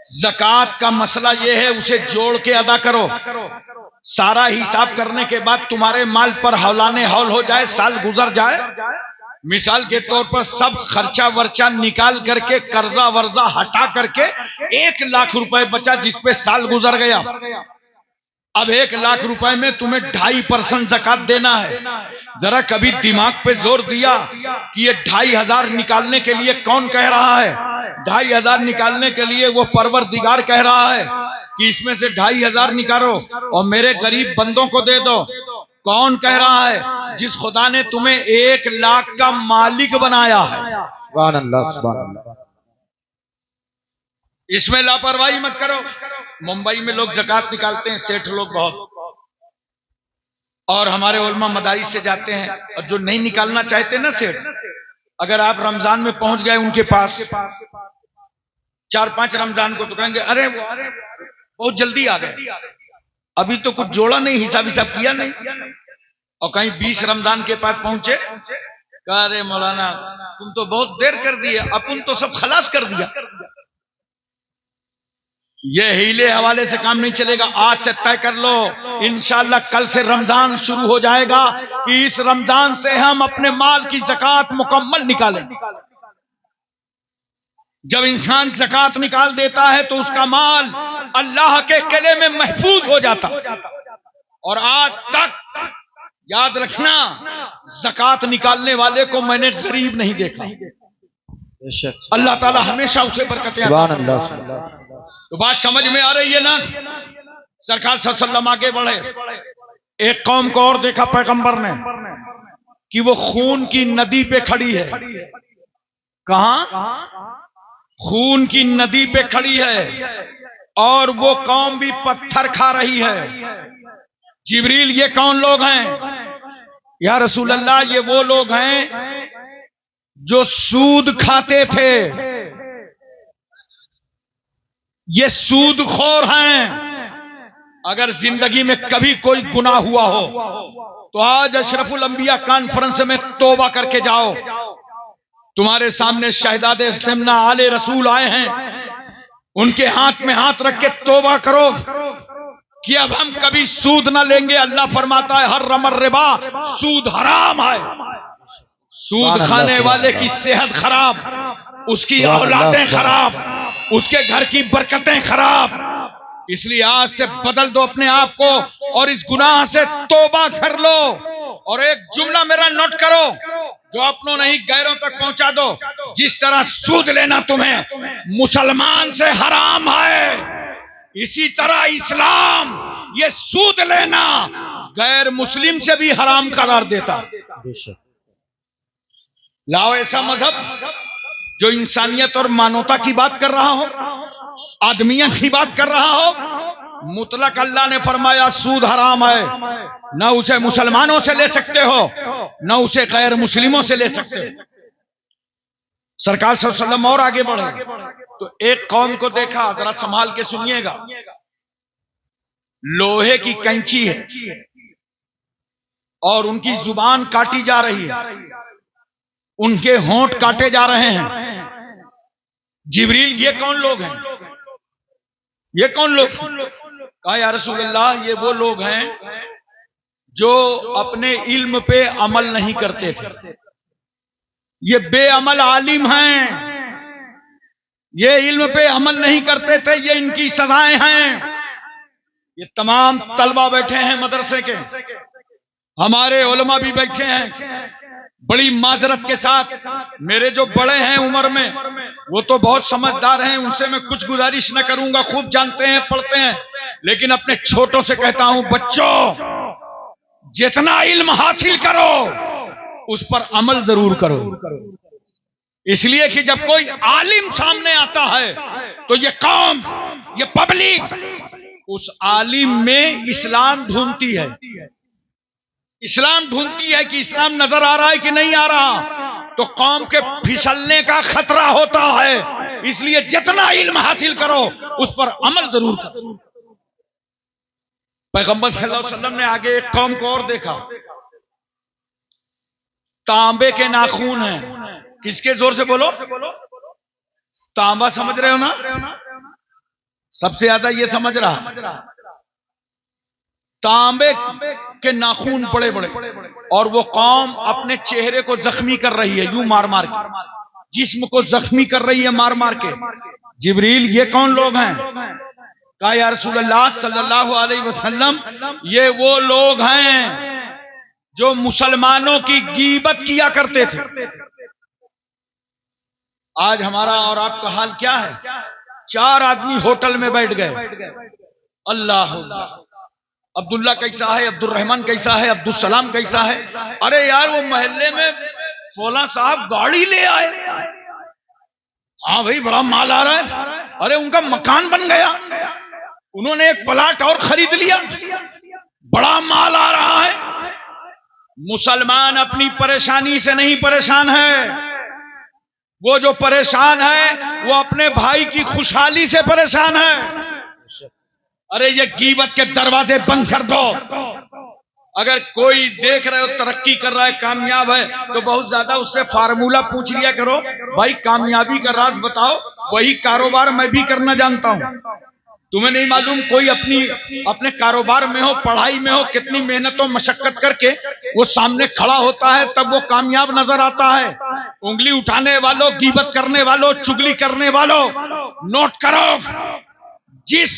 ज़कात का मसला यह है, उसे जोड़ के अदा करो। सारा हिसाब करने के बाद तुम्हारे माल पर हौलाने हौल हो जाए, साल गुजर जाए, मिसाल के तौर पर सब खर्चा वर्चा निकाल करके, कर्जा वर्जा हटा करके 1 लाख रुपए बचा, जिसपे साल गुजर गया। अब 1 लाख रुपए में तुम्हें 2.5% ज़कात देना है। जरा कभी दिमाग पे जोर दिया कि ये 2,500 निकालने के लिए कौन कह रहा है? 2,500 निकालने के लिए वो परवरदिगार कह रहा है कि इसमें से 2,500 निकालो और मेरे गरीब बंदों को दे दो। कौन कह रहा है? जिस खुदा ने तुम्हें 1 लाख का मालिक बनाया है। सुभान अल्लाह, सुभान अल्लाह। इसमें लापरवाही मत करो। मुंबई में लोग ज़कात निकालते हैं, सेठ लोग बहुत, और हमारे उलमा मदारिस से जाते हैं, और जो नहीं निकालना चाहते ना सेठ, अगर आप रमजान में पहुंच गए उनके पास 4-5 रमजान को, तो कहेंगे अरे बहुत जल्दी आ गए, अभी तो कुछ जोड़ा नहीं, हिसाब किया नहीं। और कहीं 20 रमजान के पास पहुंचे, कहा अरे मौलाना तुम तो बहुत देर कर दिए, अपन तो सब खलास कर दिया। ये हीले हवाले से काम नहीं चलेगा। आज से तय कर लो, इंशाअल्लाह कल से रमजान शुरू हो जाएगा कि इस रमजान से हम अपने माल की ज़कात मुकम्मल निकालें। जब इंसान ज़कात निकाल देता है तो उसका माल अल्लाह के किले में महफूज हो जाता। और आज तक याद रखना, ज़कात निकालने वाले को मैंने गरीब नहीं देखा। अल्लाह ताला हमेशा उसे बरकतें अता फरमाए। तो बात समझ में आ रही है ना? सरकार सल्लल्लाहु अलैहि वसल्लम आगे बढ़े। एक कौम को और देखा पैगंबर ने कि वो खून की नदी पे खड़ी है। कहां? खून की नदी पे खड़ी है, और वो कौम भी पत्थर खा रही है। जिब्रील, ये कौन लोग हैं? या रसूल अल्लाह, ये वो लोग हैं जो सूद खाते थे। ये सूदखोर हैं। अगर जिंदगी में कभी कोई गुनाह हुआ हो तो आज अशरफुल अंबिया कॉन्फ्रेंस में तौबा करके जाओ। तुम्हारे सामने शहजादे सिमना आले रसूल आए हैं, उनके हाथ में हाथ रख के तौबा करो कि अब हम कभी सूद ना लेंगे। अल्लाह फरमाता है हर रमर रिबा, सूद हराम है। सूद खाने वाले की सेहत खराब, उसकी औलादें खराब, उसके घर की बरकतें खराब। इसलिए आज से बदल दो अपने आप को और इस गुनाह से तौबा कर लो। और एक जुमला मेरा नोट करो जो अपनों नहीं गैरों तक पहुंचा दो। जिस तरह सूद लेना तुम्हें मुसलमान से हराम है, इसी तरह इस्लाम ये सूद लेना गैर मुस्लिम से भी हराम करार देता। लाओ ऐसा मजहब जो इंसानियत और मानवता की बात कर रहा हो, आदमियत की बात कर रहा हो। मुतलक अल्लाह ने फरमाया सूद हराम है, न उसे मुसलमानों से ले सकते हो न उसे गैर मुस्लिमों से ले सकते हो। सरकार सल्लल्लाहु अलैहि वसल्लम और आगे बढ़े तो एक कौम को देखा, जरा संभाल के सुनिएगा। लोहे की कैंची है और उनकी जुबान काटी जा रही है, उनके होंठ काटे जा रहे हैं। जिब्रील ये कौन लोग हैं, ये कौन लोग? कहा या रसूल अल्लाह ये वो लोग हैं जो अपने इल्म पे अमल नहीं करते थे। ये बेअमल आलिम हैं, ये इल्म पे अमल नहीं करते थे, ये इनकी सजाएं हैं। ये तमाम तलबा बैठे हैं मदरसे के, हमारे उलमा भी बैठे हैं। बड़ी माजरत के साथ मेरे जो बड़े हैं उम्र में वो तो बहुत समझदार हैं, उनसे मैं कुछ गुजारिश न करूंगा, खूब जानते हैं, पढ़ते हैं। लेकिन अपने छोटों से कहता हूं बच्चों जितना इल्म हासिल करो उस पर अमल जरूर करो। इसलिए कि जब कोई आलिम सामने आता है तो ये कौम, ये पब्लिक उस आलिम में इस्लाम ढूंढती है, इस्लाम ढूंढती है कि इस्लाम नजर आ रहा है कि नहीं आ रहा। तो कौम के फिसलने का खतरा होता है, इसलिए जितना इल्म हासिल करो उस पर अमल जरूर करो। पैगंबर सल्लल्लाहु अलैहि वसल्लम ने आगे एक कौम को और देखा, तांबे के नाखून हैं। किसके जोर से बोलो? तांबा समझ रहे हो ना? सबसे ज्यादा ये समझ रहा। तांबे के नाखून बड़े बड़े, और वो कौम अपने चेहरे को जख्मी कर रही है, यूं मार मार के जिस्म को जख्मी कर रही है, मार मार के। जिब्रील ये कौन लोग हैं? कहा या रसूल अल्लाह सल्लल्लाहु अलैहि वसल्लम ये वो लोग हैं जो मुसलमानों की गीबत किया करते थे। आज हमारा और आपका हाल क्या है? 4 आदमी होटल में बैठ गए, अल्लाह अब्दुल्ला कैसा है, अब्दुल रहमान कैसा है, अब्दुल सलाम कैसा है। अरे यार वो मोहल्ले में फौला साहब गाड़ी ले आए, हाँ भाई बड़ा माल आ रहा है। अरे उनका मकान बन गया, उन्होंने एक प्लाट और खरीद लिया, बड़ा माल आ रहा है। मुसलमान अपनी परेशानी से नहीं परेशान है, वो जो परेशान है वो अपने भाई की खुशहाली से परेशान है। अरे ये गीबत के दरवाजे बंद कर दो। अगर कोई देख रहे हो तरक्की कर रहा है, कामयाब है, तो बहुत ज्यादा उससे फार्मूला पूछ लिया करो, भाई कामयाबी का राज बताओ। वही कारोबार मैं भी करना जानता हूं। तुम्हें नहीं मालूम कोई अपने कारोबार में हो, पढ़ाई में हो, कितनी मेहनत और मशक्कत करके वो सामने खड़ा होता है, तब वो कामयाब नजर आता है। उंगली उठाने वालों, गीबत करने वालों, चुगली करने वालों, नोट करो, जिस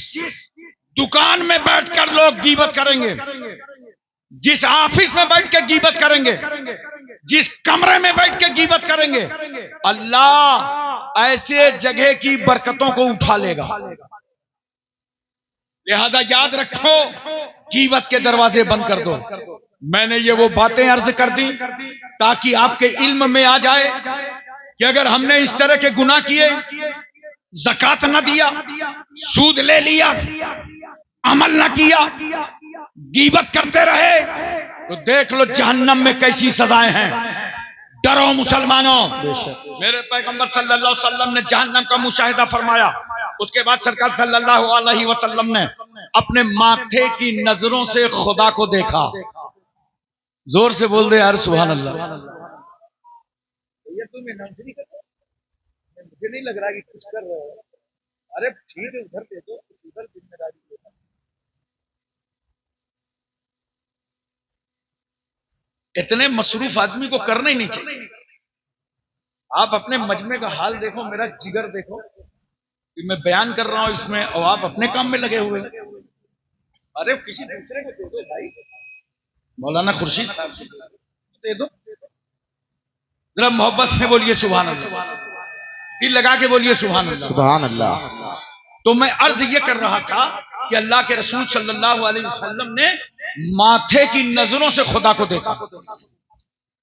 दुकान में बैठकर लोग गीबत करेंगे, जिस ऑफिस में बैठ के गीबत करेंगे, जिस कमरे में बैठ के गीबत करेंगे, अल्लाह ऐसे जगह की बरकतों को उठा लेगा। लिहाजा याद रखो, गीबत के दरवाजे बंद कर दो। मैंने ये वो बातें अर्ज कर दी ताकि आपके इल्म में आ जाए कि अगर हमने इस तरह के गुनाह किए, ज़कात न दिया, सूद ले लिया, अमल न किया, गीबत करते रहे, तो देख लो जहन्नम में कैसी सजाएं हैं। डरो मुसलमानों। मेरे पैगंबर सल्लल्लाहु अलैहि वसल्लम ने जहन्नम का मुशाहिदा फरमाया। उसके बाद सरकार सल्लल्लाहु अलैहि वसल्लम ने अपने माथे की नजरों से खुदा को देखा। जोर से बोल दे यार सुभान अल्लाह। ये तुम अनाउंस नहीं करते, मुझे नहीं लग रहा कि कुछ कर रहे हो। अरे ठीक है, उधर दे दो, कुछ उधर जिम्मेदारी दे दो। इतने मसरूफ आदमी को करना ही नहीं चाहिए। आप अपने मजमे का हाल देखो, मेरा जिगर देखो कि मैं बयान कर रहा हूं इसमें और आप अपने काम में लगे हुए। अरे किसी दूसरे को दे दो भाई, मौलाना खुर्शीद साहब दे दो। जरा मोहब्बत से बोलिए सुभान अल्लाह, दिल लगा के बोलिए सुभान अल्लाह। सुभान अल्लाह। तो मैं अर्ज ये कर रहा था कि अल्लाह के रसूल सल्लल्लाहु अलैहि वसल्लम ने माथे की नजरों से खुदा को देखा।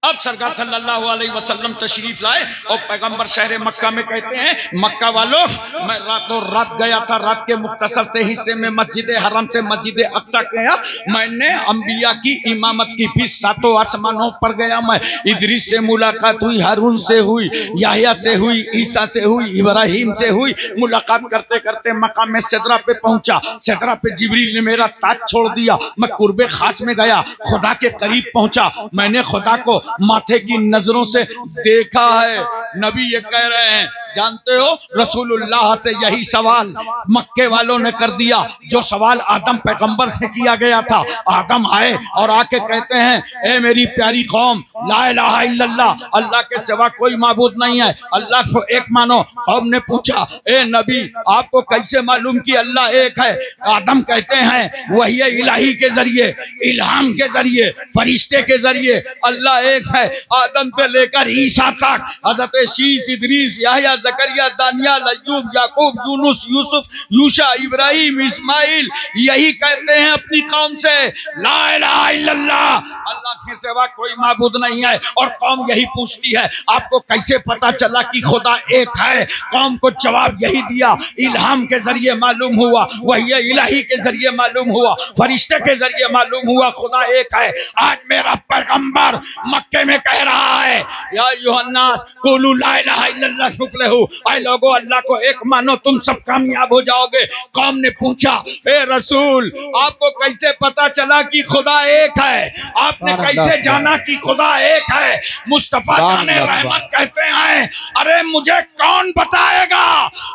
अब सरकार सल्लल्लाहु अलैहि वसल्लम तशरीफ लाए और पैगंबर शहर मक्का में कहते हैं, मक्का वालों मैं रातों रात गया था, रात के मुख्तसर से हिस्से में मस्जिद हरम से मस्जिद अक्सा गया। मैंने अंबिया की इमामत की भी सातों आसमानों पर गया। मैं इदरीस से मुलाकात हुई, हारून से हुई, याहिया से हुई, ईसा से हुई, इब्राहिम से हुई। मुलाकात करते करते मकाम में सिदरा पे पहुंचा। सिदरा पे जिब्रील ने मेरा साथ छोड़ दिया। मैं कुर्बे खास में गया, खुदा के करीब पहुंचा। मैंने खुदा को माथे की नजरों से देखा है। नबी ये कह रहे हैं, जानते हो रसूलुल्लाह से यही सवाल मक्के वालों ने कर दिया जो सवाल आदम पैगंबर से किया गया था। आदम आए और आके कहते हैं, ए मेरी प्यारी कौम, ला इलाहा इल्लल्लाह, अल्लाह के सिवा कोई माबूद नहीं है, अल्लाह को एक मानो। कौम ने पूछा, ए नबी आपको कैसे मालूम कि अल्लाह एक है? आदम कहते हैं, वही इलाही के जरिए, इल्हाम के जरिए, फरिश्ते के जरिए अल्लाह एक है। आदम से लेकर ईसा तक, हजरत शीश, इदरीस, याहिया, जकरिया, दानियाल, अय्यूब, याकूब, यूनुस, यूसुफ, यूशा, इब्राहिम, इस्माइल यही कहते हैं अपनी कौम से, ला इलाहा इल्लल्लाह, अल्लाह के सिवा कोई माबूद नहीं है। और कौम यही पूछती है, आपको कैसे पता चला कि खुदा एक है? कौम को जवाब यही दिया, इल्हाम के जरिए मालूम हुआ, वही इलाही के जरिए मालूम हुआ, फरिश्ते के जरिए मालूम हुआ खुदा एक है। आज मेरा पैगंबर मक्के में कह रहा है, या यूहन्नास कुलू ला इलाहा इल्लल्लाह तुफ्लिहू, ऐ लोगों अल्लाह को एक मानो तुम सब कामयाब हो जाओगे। कौम ने पूछा, ए रसूल आपको कैसे पता चला कि खुदा एक है? आपने कैसे जाना कि खुदा एक है? मुस्तफा जाने रहमत कहते हैं, अरे मुझे कौन बताएगा,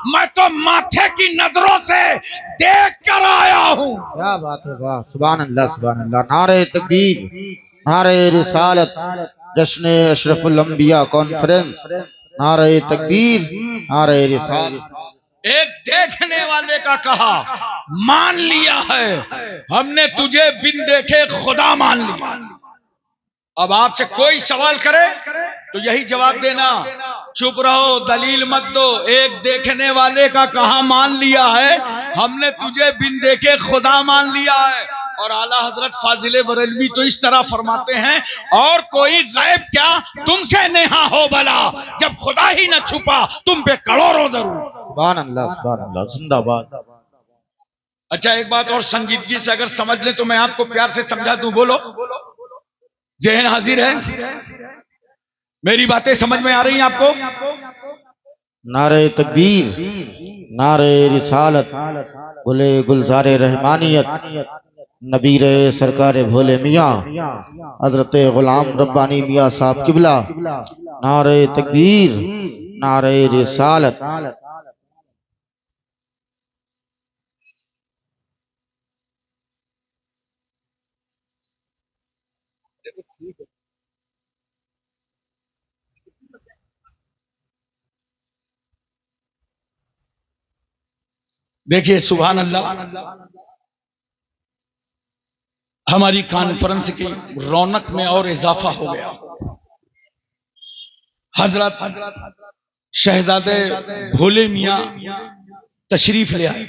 मैं तो माथे की नजरों से देख कर आया हूँ। क्या बात है, वाह, सुभान अल्लाह, सुभान अल्लाह। नारे तकबीर, नारे रिसालत, जश्न अशरफुल अंबिया कॉन्फ्रेंस, नारे तकबीर, नारे रिसालत। एक देखने वाले का कहा, मान लिया है हमने तुझे बिन देखे खुदा मान लिया। अब आपसे कोई सवाल करे तो यही जवाब देना, चुप रहो, दलील मत दो। एक देखने वाले का कहा मान लिया है, हमने तुझे बिन देखे खुदा मान लिया है। और आला हजरत फाजिले बरेलवी तो इस तरह फरमाते हैं, और कोई गैब क्या तुमसे नेहा हो भला, जब खुदा ही न छुपा तुम पे करोड़ों दरूद। सुभान अल्लाह, सुभान अल्लाह, जिंदाबाद। अच्छा एक बात और संजीदगी से अगर समझ ले तो मैं आपको प्यार से समझा दूं, बोलो जहन हाजिर है? मेरी बातें समझ में आ रही हैं आपको? नारे तकबीर, नारे रिसालत, गुले गुलजारे रहमानियत, नबीर सरकार भोले मियाँ हजरत गुलाम रब्बानी मियाँ साहब किबला, नारे तकबीर, नारे रिसालत। देखिए सुभान अल्लाह, हमारी कॉन्फ्रेंस की रौनक में और इजाफा हो गया। हजरत शहजादे भोले मियाँ तशरीफ ले आए,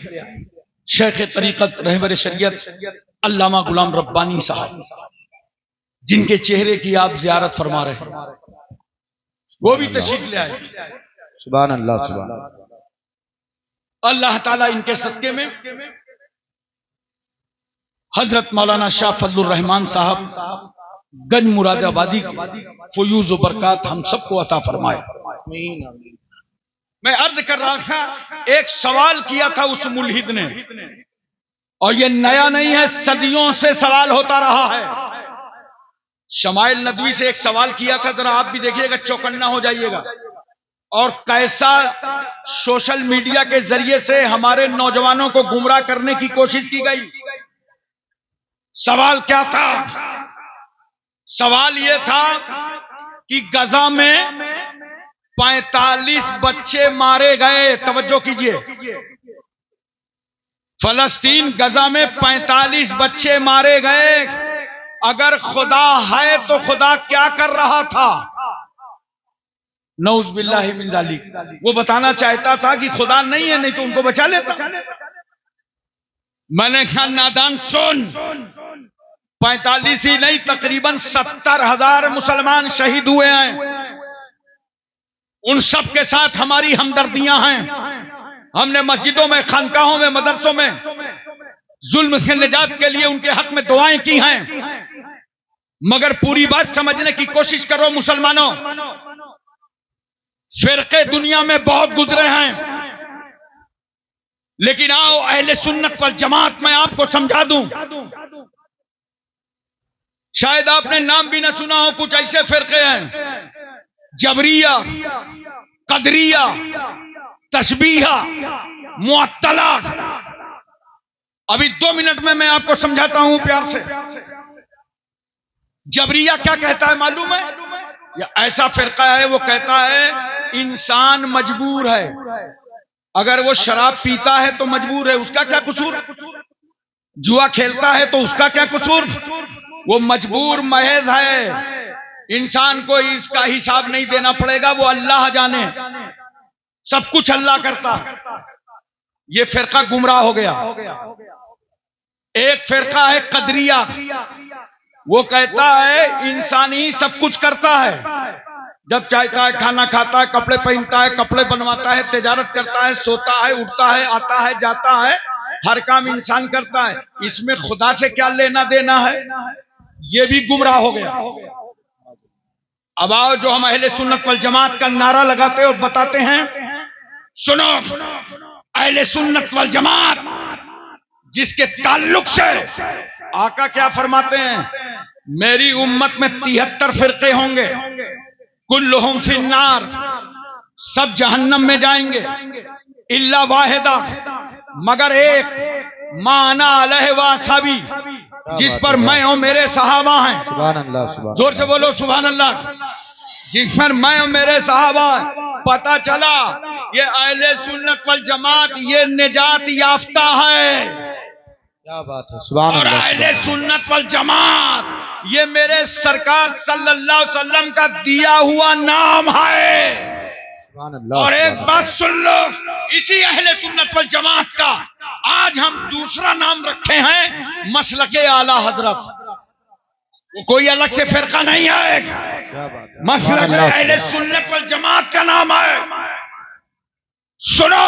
शेख तरीकत रहबर शरीयत अल्लामा गुलाम रब्बानी साहब, जिनके चेहरे की आप जियारत फरमा रहे हैं, वो भी तशरीफ ले आए। सुभान अल्लाह, सुभान अल्लाह। अल्लाह ताला इनके सदके में हजरत मौलाना शाह फजलुर रहमान साहब गंज मुरादाबादी के फयूज व बरकत हम सबको अता फरमाए। मैं अर्ज कर रहा था, एक सवाल किया था उस मुल्हिद ने, और ये नया नहीं है, सदियों से सवाल होता रहा है। शमाइल नदवी से एक सवाल किया था, जरा आप भी देखिएगा, चौकन्ना हो जाइएगा। और कैसा सोशल मीडिया के जरिए से हमारे नौजवानों को गुमराह करने की कोशिश की गई। सवाल क्या था? सवाल यह था कि गजा में 45 बच्चे मारे गए। तवज्जो कीजिए, फलस्तीन गजा में 45 बच्चे मारे गए। अगर खुदा है तो खुदा क्या कर रहा था? नऊज़ बिल्लाहि मिन ज़ालिक। वो बताना चाहता था कि खुदा नहीं है, नहीं तो उनको बचा लेता। मैंने कहा नादान सुन, 45 ही नहीं, तकरीबन 70,000 मुसलमान शहीद हुए हैं। उन सब के साथ हमारी हमदर्दियां हैं। हमने मस्जिदों में, खानकाहों में, मदरसों में जुल्म से निजात के लिए उनके हक में दुआएं की हैं। मगर पूरी बात समझने की कोशिश करो मुसलमानों। फिरके दुनिया में बहुत गुजरे हैं, लेकिन आओ अहले सुन्नत वल जमात में आपको समझा दूं। शायद आपने नाम भी ना सुना हो, कुछ ऐसे फिरके हैं, जबरिया, कदरिया, तशबीहा, मुअत्तला। अभी 2 मिनट में मैं आपको समझाता हूं प्यार से। जबरिया क्या कहता है मालूम है? या ऐसा फिरका है, वो कहता है इंसान मजबूर है। अगर वो शराब पीता है तो मजबूर है, उसका क्या कसूर? जुआ खेलता है तो उसका क्या कसूर? वो मजबूर महज है। इंसान को इसका हिसाब नहीं देना पड़ेगा, वो अल्लाह जाने, सब कुछ अल्लाह करता। ये फिरका गुमराह हो गया। एक फिरका है कदरिया, वो कहता है इंसान ही सब कुछ करता है। जब चाहता है खाना खाता है, कपड़े पहनता है, कपड़े बनवाता है, तिजारत करता है, सोता है, उठता है, आता है, जाता है, हर काम इंसान करता है। इसमें खुदा से क्या लेना देना है? ये भी गुमराह हो गया। अब आओ, जो हम अहले सुन्नत वल जमात का नारा लगाते और बताते हैं, सुनो, अहले सुन्नत वल जमात जिसके ताल्लुक से आका क्या फरमाते हैं, मेरी उम्मत में 73 फिरके होंगे, कुल्लुहुम फिन्नार, सब जहन्नम में जाएंगे, इल्ला वाहिदा, मगर एक, माना अलैहि व असहाबी, जिस पर मैं और मेरे सहाबा हैं। सुभान अल्लाह, सुभान जोर से बोलो सुभान अल्लाह। जिस पर मैं और मेरे सहाबा। पता चला ये अहले सुन्नत वल जमात, ये निजात याफ्ता है। क्या बात है, सुभान और अल्लाह। अहले सुन्नत वल जमात ये मेरे सरकार सल्लल्लाहु अलैहि वसल्लम का दिया हुआ नाम है। सुभान अल्लाह। और एक बात सुन लो, इसी अहले सुन्नत वल जमात का आज हम दूसरा नाम रखे हैं, मसलके आला हजरत। वो कोई अलग से फिरका नहीं है, क्या बात है, मसलके अहले सुन्नत वल जमात का नाम है। सुनो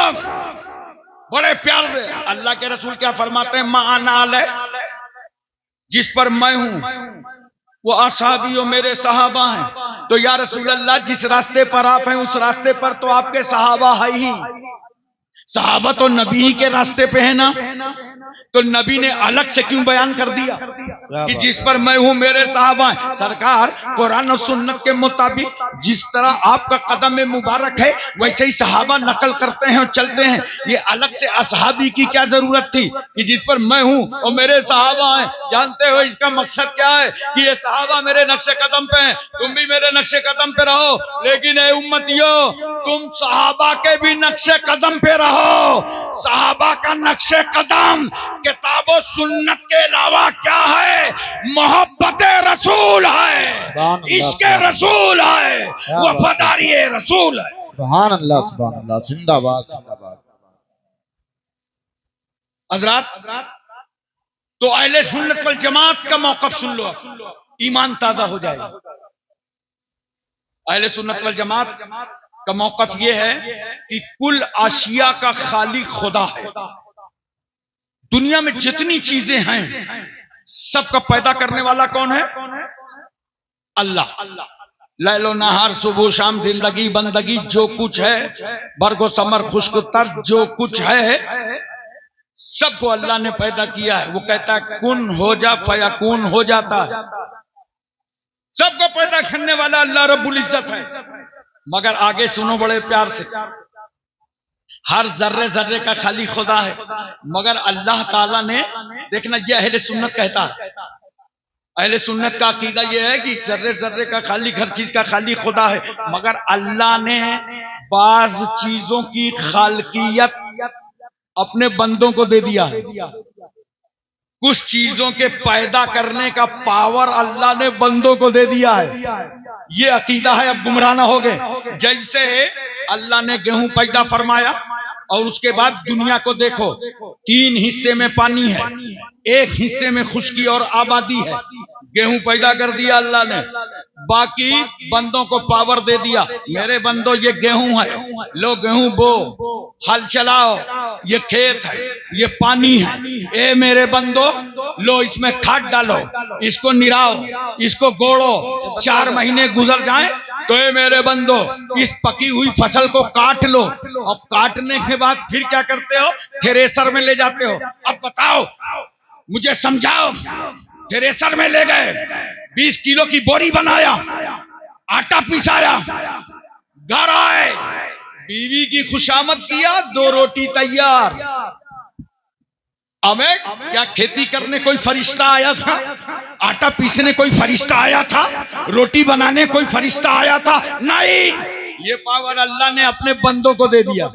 बड़े प्यार से, अल्लाह के रसूल क्या फरमाते हैं, माना अलैहि, जिस पर मैं हूं वो असहाबी और मेरे सहाबा हैं। तो या रसूल अल्लाह, जिस रास्ते पर आप हैं उस रास्ते पर तो आपके सहाबा है ही। सहाबा तो नबी ही के रास्ते पे है ना, तो नबी ने अलग से क्यों बयान कर दिया कि जिस पर मैं हूं मेरे सहाबा हैं? सरकार कुरान और सुन्नत के मुताबिक जिस तरह आपका कदम में मुबारक है वैसे ही सहाबा नकल करते हैं और चलते हैं। ये अलग से असहाबी की क्या जरूरत थी कि जिस पर मैं हूं और मेरे सहाबा हैं? जानते हो इसका मकसद क्या है? कि ये सहाबा मेरे नक्शे कदम पे हैं, तुम भी मेरे नक्शे कदम पे रहो। लेकिन ए उम्मतियों, तुम सहाबा के भी नक्शे कदम पे रहो। सहाबा का नक्शे कदम किताबो सुन्नत के अलावा क्या है? मोहब्बत रसूल है, इश्क रसूल है, वफादारी रसूल है। सुभान अल्लाह, सुभान अल्लाह, जिंदाबाद, जिंदाबाद। हजरात, तो अहले सुन्नत वल जमात का मौक़िफ़ सुन लो, ईमान ताजा हो जाएगा। अहले सुन्नत वल जमात का मौक़िफ़ यह है कि कुल आशिया का खालिक खुदा है। दुनिया में जितनी चीजें हैं सबका पैदा करने वाला कौन है? अल्लाह। लैलो नहार, सुबह शाम, जिंदगी बंदगी, जो कुछ है, बरगो समर खुशकुतर, जो कुछ है सबको अल्लाह ने पैदा किया है। वो कहता है कुन हो जा, फयाकुन हो जाता है। सबको पैदा करने वाला अल्लाह रब्बुल इज्जत है। मगर आगे सुनो बड़े प्यार से, हर जर्रे जर्रे का खाली खुदा है, मगर अल्लाह ताला ने, देखना ये अहले सुन्नत कहता है, अहले सुन्नत का अकीदा यह है कि जर्रे जर्रे का खाली, हर चीज का खाली खुदा है, मगर अल्लाह ने बाज चीजों की खालकियत अपने बंदों को दे दिया है। कुछ चीजों के पैदा करने का पावर अल्लाह ने बंदों को दे दिया है। ये अकीदा है, अब गुमराह ना हो गए। जैसे अल्लाह ने गेहूं पैदा फरमाया और उसके बाद दुनिया को देखो, 3 हिस्से में पानी है, 1 हिस्से में खुश्की और आबादी है। गेहूं पैदा कर दिया अल्लाह ने, बाकी बंदों को पावर दे दिया, मेरे बंदो ये गेहूं है, लो गेहूं बो, हल चलाओ, ये खेत है, ये पानी है, ए मेरे बंदो लो इसमें खाद डालो, इसको निराओ, इसको गोड़ो, 4 महीने गुजर जाएं तो ए मेरे बंदो इस पकी हुई फसल को काट लो। अब काटने के बाद फिर क्या करते हो? थ्रेसर में ले जाते हो। अब बताओ, मुझे समझाओ, थ्रेसर में ले गए, 20 किलो की बोरी बनाया, आटा पिसाया, घर आए, बीवी की खुशामद किया, 2 रोटी तैयार। हमें क्या खेती करने कोई फरिश्ता आया था? आटा पीसने कोई फरिश्ता आया था? रोटी बनाने कोई फरिश्ता आया था? नहीं, ये पावर अल्लाह ने अपने बंदों को दे दिया।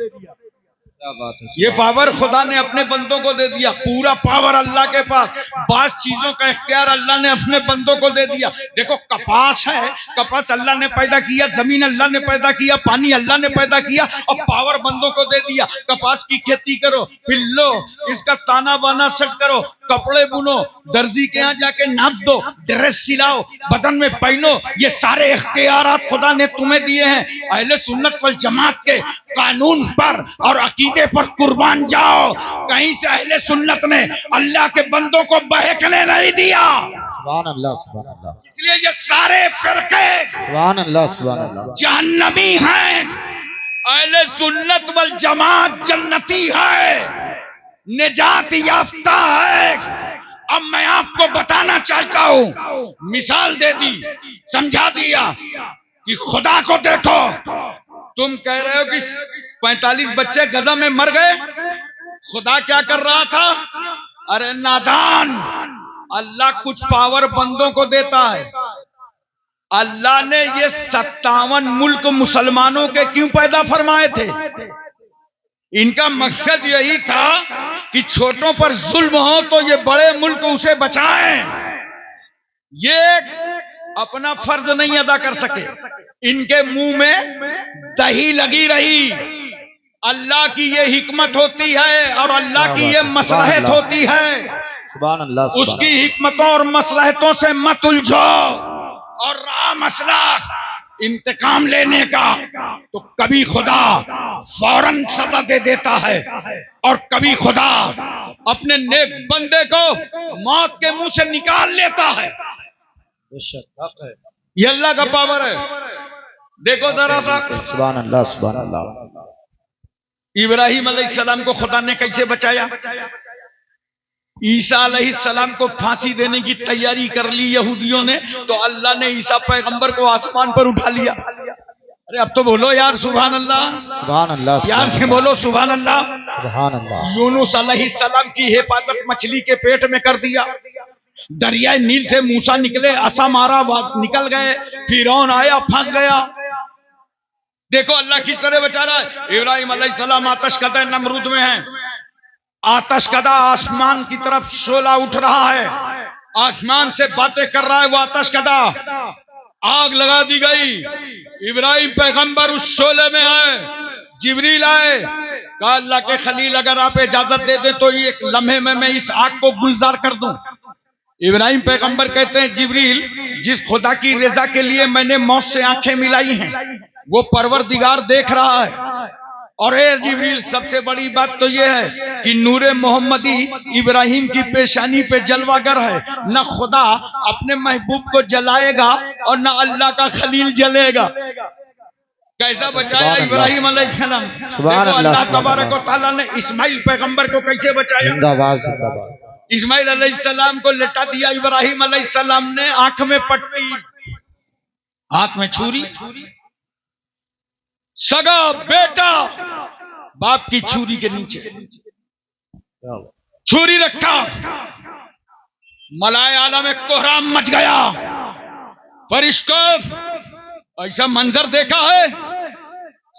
क्या बात है, ये पावर खुदा ने अपने बंदों को दे दिया। पूरा पावर अल्लाह के पास, बास चीजों का इख्तियार अल्लाह ने अपने बंदों को दे दिया। देखो कपास है, कपास अल्लाह ने पैदा किया, जमीन अल्लाह ने पैदा किया, पानी अल्लाह ने पैदा किया और पावर बंदों को दे दिया। कपास की खेती करो, फिर लो इसका ताना बाना सेट करो, कपड़े बुनो, दर्जी के यहाँ जाके नाप दो, ड्रेस सिलाओ, बदन में पहनो, ये सारे इख्तियारात खुदा ने तुम्हें दिए हैं। अहले सुन्नत वल जमात के कानून पर और अकीदे पर कुर्बान जाओ। कहीं से अहले सुन्नत ने अल्लाह के बंदों को बहकने नहीं दिया। सुभान अल्लाह, सुभान अल्लाह। इसलिए ये सारे फिरके सुभान अल्लाह, सुभान अल्लाह। जहन्नमी हैं, अहले सुन्नत वल जमात जन्नती है, निजात याफ्ता है। अब मैं आपको बताना चाहता हूं, मिसाल दे दी, समझा दिया कि खुदा को देखो। तुम कह रहे हो कि 45 बच्चे गजा में मर गए, खुदा क्या कर रहा था? अरे नादान, अल्लाह कुछ पावर बंदों को देता है। अल्लाह ने ये 57 मुल्क मुसलमानों के क्यों पैदा फरमाए थे? इनका मकसद यही था कि छोटों पर जुल्म हो तो ये बड़े मुल्क उसे बचाएं। ये अपना फर्ज नहीं अदा कर सके, इनके मुंह में दही लगी रही। अल्लाह की ये हिकमत होती है और अल्लाह की ये मसलहत होती है। सुभान अल्लाह। उसकी हिकमतों और मसलहतों से मत उलझो। और रहा मसला इंतकाम लेने का, तो कभी खुदा फौरन सजा दे देता है और कभी खुदा अपने नेक बंदे को मौत के मुंह से निकाल लेता है। बेशक हक है, ये अल्लाह का पावर है। देखो जरा सा, सुभान अल्लाह, सुभान अल्लाह। इब्राहिम अलैहिस्सलाम को खुदा ने कैसे बचाया? ईसा अलैहिस्सलाम को फांसी देने की तैयारी कर ली यहूदियों ने, तो अल्लाह ने ईसा पैगंबर को आसमान पर उठा लिया। अरे अब तो बोलो यार सुभान अल्लाह, सुभान अल्लाह, यार से बोलो सुभान अल्लाह। सुभान अल्लाह। यूनुस अलैहिस्सलाम की हिफाजत मछली के पेट में कर दिया। दरिया नील से मूसा निकले, असा मारा, निकल गए, फिरौन आया, फंस गया। देखो अल्लाह किस तरह बचा रहा है। इब्राहिम अलैहिस्सलाम आतशकदा नमरूद में है, आतशकदा आसमान की तरफ शोला उठ रहा है, आसमान से बातें कर रहा है वो आतशकदा। आग लगा दी गई, इब्राहिम पैगंबर उस शोले में है। जिब्रील आए, कहा अल्लाह के खलील अगर आप इजाजत दे दे तो एक लम्हे में मैं इस आग को गुलजार कर दूं। इब्राहिम पैगंबर कहते हैं जिब्रील, जिस खुदा की रजा के लिए मैंने मौत से आंखें मिलाई हैं वो परवरदिगार देख रहा है। और ए जिब्रील, सबसे बड़ी बात तो यह है कि नूरे मोहम्मदी इब्राहिम की पेशानी पे जलवागर है। न खुदा अपने महबूब को जलाएगा और न अल्लाह का खलील जलेगा। कैसा बचाया इब्राहिम अलैहिस्सलाम? देखो अल्लाह तबारक व तआला ने इस्माइल पैगंबर को कैसे बचाया। जिंदाबाद, जिंदाबाद। इस्माइल अलैहिस्सलाम को लटा दिया इब्राहिम अलैहिस्सलाम ने, आंख में पट्टी, हाथ में छुरी, सगा बेटा बाप की छुरी के नीचे छुरी रखा, मलाए आलम में कोहराम मच गया। फरिश्तों ऐसा मंजर देखा है,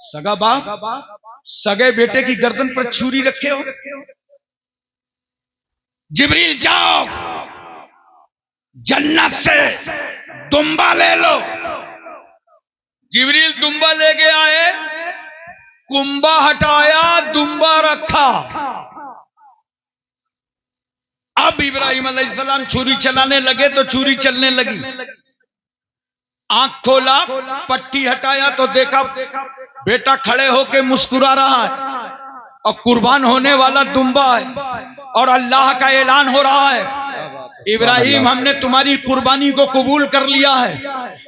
सगा बाप सगे बेटे की गर्दन पर छुरी रखे हो। जिब्रील जाओ जन्नत से दुम्बा ले लो। जिब्रील दुम्बा लेके आए, कुंबा हटाया, दुम्बा रखा। अब इब्राहिम अलैहिस्सलाम छुरी चलाने लगे तो छुरी चलने लगी। आंख खोला, पट्टी हटाया तो देखा बेटा खड़े होके मुस्कुरा रहा है और कुर्बान होने वाला दुम्बा है और अल्लाह का ऐलान हो रहा है, इब्राहिम हमने तुम्हारी कुर्बानी को कबूल कर लिया है।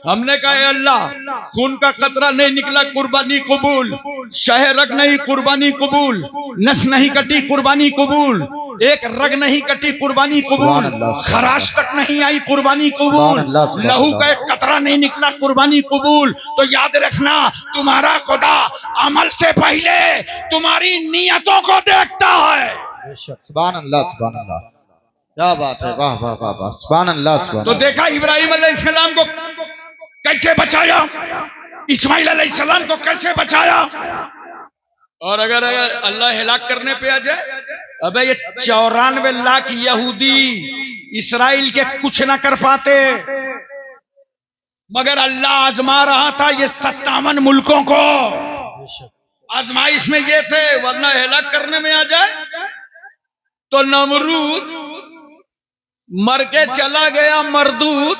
हमने कहा है अल्लाह, खून का कतरा नहीं निकला, कुर्बानी कबूल, शह रग नहीं, कुर्बानी कबूल, नस नहीं कटी, कुर्बानी कबूल, एक रग नहीं कटी, कुर्बानी कबूल, खराश तक नहीं आई, कुर्बानी कबूल, लहू का एक कतरा नहीं निकला, कुर्बानी कबूल। तो याद रखना, तुम्हारा खुदा अमल से पहले तुम्हारी नियतों को देखता है। सुभान अल्लाह, सुभान अल्लाह, क्या बात है, वाह वाह वाह वाह, सुभान अल्लाह, सुभान। तो देखा इब्राहिम अलैहिस्सलाम को कैसे बचाया, इस्माइल अलैहिस्सलाम को कैसे बचाया। और अगर अल्लाह हिलाक करने पे आ जाए, अबे ये 94 लाख यहूदी इसराइल के कुछ ना कर पाते, मगर अल्लाह आजमा रहा था ये 57 मुल्कों को। आजमाइश में ये थे, वरना हिलाक करने में आ जाए तो नमरूद मर के चला गया मरदूद,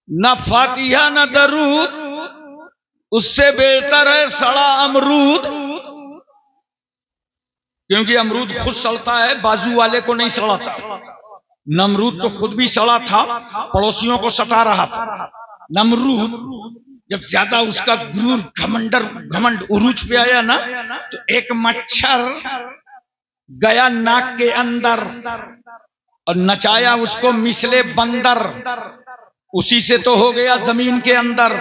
न फातिहा न दरूद, उससे बेहतर है सड़ा अमरूद। क्योंकि अमरूद खुद सड़ता है, बाजू वाले को नहीं सड़ाता। नमरूद तो खुद भी सड़ा था, पड़ोसियों को सता रहा था। नमरूद जब ज्यादा उसका गुरूर घमंड उरूज पे आया ना, तो एक मच्छर गया नाक के अंदर और नचाया उसको मिसले बंदर, उसी से तो हो गया जमीन के अंदर।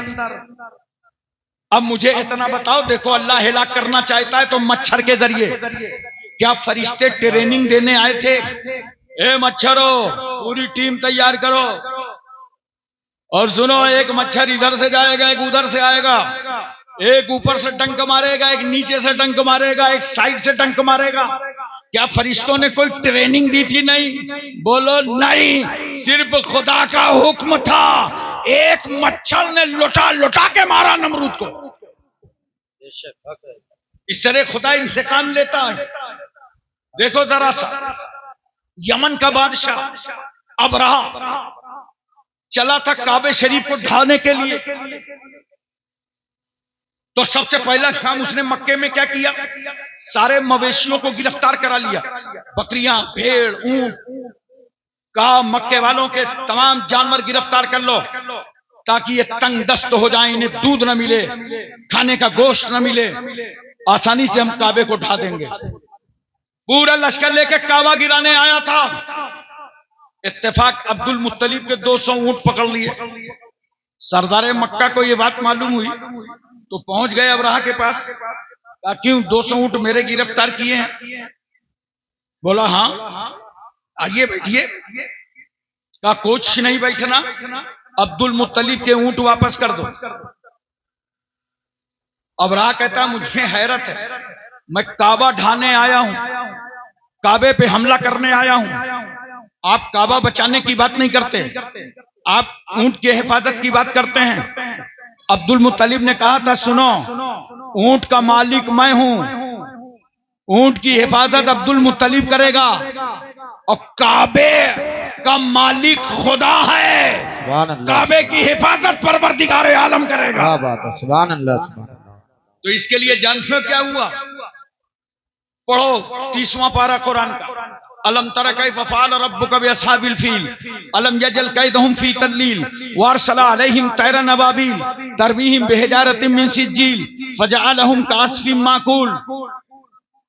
अब मुझे इतना बताओ, देखो अल्लाह हिलाक करना चाहता है तो मच्छर के जरिए। क्या फरिश्ते ट्रेनिंग देने आए थे, ए मच्छरो पूरी टीम तैयार करो, और सुनो एक मच्छर इधर से जाएगा, एक उधर से आएगा, एक ऊपर से डंक मारेगा, एक नीचे से डंक मारेगा, एक साइड से डंक मारेगा। क्या फरिश्तों ने कोई ट्रेनिंग दी थी? नहीं। बोलो नहीं, सिर्फ खुदा का हुक्म था। एक मच्छर ने लुटा लुटा के मारा नमरूद को। इस तरह खुदा इंतकाम लेता है। देखो जरा सा, यमन का बादशाह अबरहा चला था काबे शरीफ को ढाने के लिए। तो सबसे पहला काम उसने मक्के में क्या किया, सारे मवेशियों को गिरफ्तार करा लिया। बकरियां, भेड़, ऊंट, कहा मक्के वालों के तमाम जानवर गिरफ्तार कर लो, ताकि ये तंग दस्त हो जाए, इन्हें दूध न मिले, खाने का गोश्त न मिले, आसानी से हम काबे को ढा देंगे। पूरा लश्कर लेके काबा गिराने आया था। इत्तेफाक अब्दुल मुत्तलिब के 200 ऊंट पकड़ लिए। सरदार मक्का को ये बात मालूम हुई तो पहुंच गए अबरहा के पास। कहा क्यों 200 ऊंट मेरे गिरफ्तार किए हैं? बोला हाँ, आइए बैठिए। कहा कुछ नहीं बैठना, अब्दुल मुत्तलिब के ऊंट वापस कर दो। अबरहा कहता मुझे हैरत है, मैं काबा ढाने आया हूं, काबे पे हमला करने आया हूं, आप काबा बचाने की बात नहीं करते, आप ऊंट की हिफाजत की बात करते हैं। अब्दुल मुत्तलिब ने कहा था सुनो, ऊंट का मालिक मैं हूं, ऊंट की हिफाजत अब्दुल मुत्तलिब करेगा और काबे का मालिक खुदा है, काबे की हिफाजत परवरदिगार आलम करेगा। क्या बात है, सुभान अल्लाह, सुभान अल्लाह। तो इसके लिए जानते हो क्या हुआ? पढ़ो 30वां पारा कुरान का। अलम तरा कैफ फ़अल रब्बुका बिअस्हाबिल फील अलम यजल कैदहुम फी तदलील वअरसला अलैहिम तैरन अबाबील तरमीहिम बिहिजारतिम मिन सिज्जील फजअलहुम कास्फिम माकूल।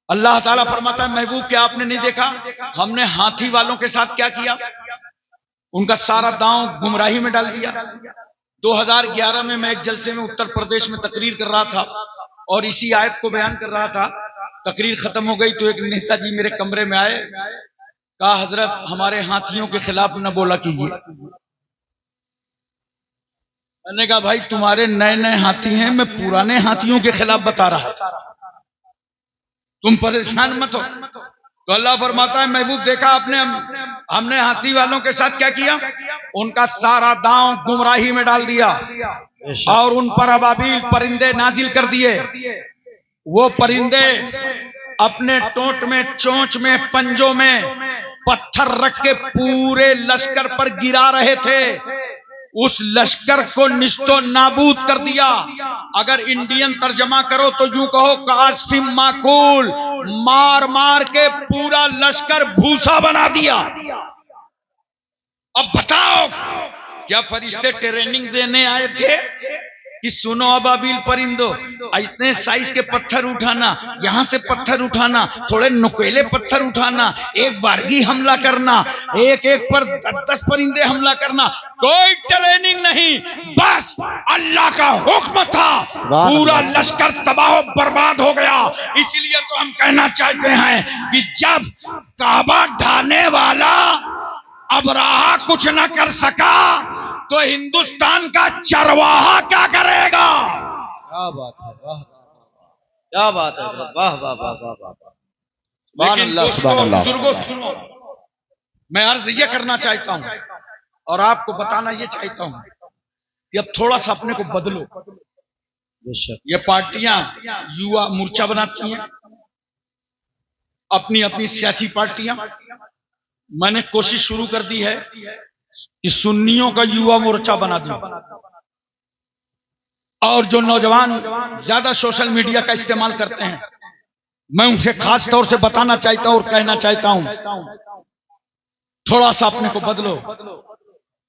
अल्लाह ताला फरमाता है महबूब क्या आपने नहीं देखा हमने हाथी वालों के साथ क्या किया? उनका सारा दांव गुमराही में डाल दिया। 2011 में मैं एक जलसे में उत्तर प्रदेश में तकरीर कर रहा था और इसी आयत को बयान कर रहा था। तकरीर खत्म हो गई तो एक नेताजी मेरे कमरे में आए, कहा हजरत हमारे हाथियों के खिलाफ न बोला कीजिए। मैंने कहा भाई तुम्हारे नए नए हाथी हैं, मैं पुराने हाथियों के खिलाफ बता रहा था, तुम परेशान मत हो। तो अल्लाह फरमाता है महबूब देखा आपने, हमने हाथी वालों के साथ क्या किया, उनका सारा दांव गुमराही में डाल दिया और उन पर अबाबील परिंदे नाजिल कर दिए। वो परिंदे अपने टोंट में, चोंच में, पंजों में पत्थर रख के पूरे लश्कर पर गिरा रहे थे। उस लश्कर को निस्तो नाबूद कर दिया। अगर इंडियन तर्जमा करो तो यूं कहो कासिम माकूल, मार मार के पूरा लश्कर भूसा बना दिया। अब बताओ क्या फरिश्ते ट्रेनिंग देने आए थे कि सुनो अबाबिल परिंदो, इतने साइज के पत्थर उठाना, यहां से पत्थर उठाना, थोड़े नुकीले पत्थर उठाना, एक बारगी हमला करना, एक एक पर 10 परिंदे हमला करना, कोई ट्रेनिंग नहीं, बस अल्लाह का हुक्म था, पूरा लश्कर तबाह बर्बाद हो गया। इसलिए तो हम कहना चाहते हैं कि जब काबा ढाने वाला अबराहा कुछ न कर सका तो हिंदुस्तान का चरवाहा क्या करेगा। क्या बात है, वाह क्या बात है, वाह वाह वाह वाह वाह। लेकिन दोस्तों बुजुर्गों सुनो, मैं अर्ज ये करना चाहता हूं और आपको बताना ये चाहता हूं कि अब थोड़ा सा अपने को बदलो। ये पार्टियां युवा मोर्चा बनाती हैं, अपनी अपनी सियासी पार्टियां। मैंने कोशिश शुरू कर दी है कि सुन्नियों का युवा मोर्चा बना दूं और जो नौजवान ज्यादा सोशल मीडिया का इस्तेमाल करते हैं, मैं उनसे खास तौर से बताना चाहता हूं और कहना चाहता हूं थोड़ा सा अपने को बदलो।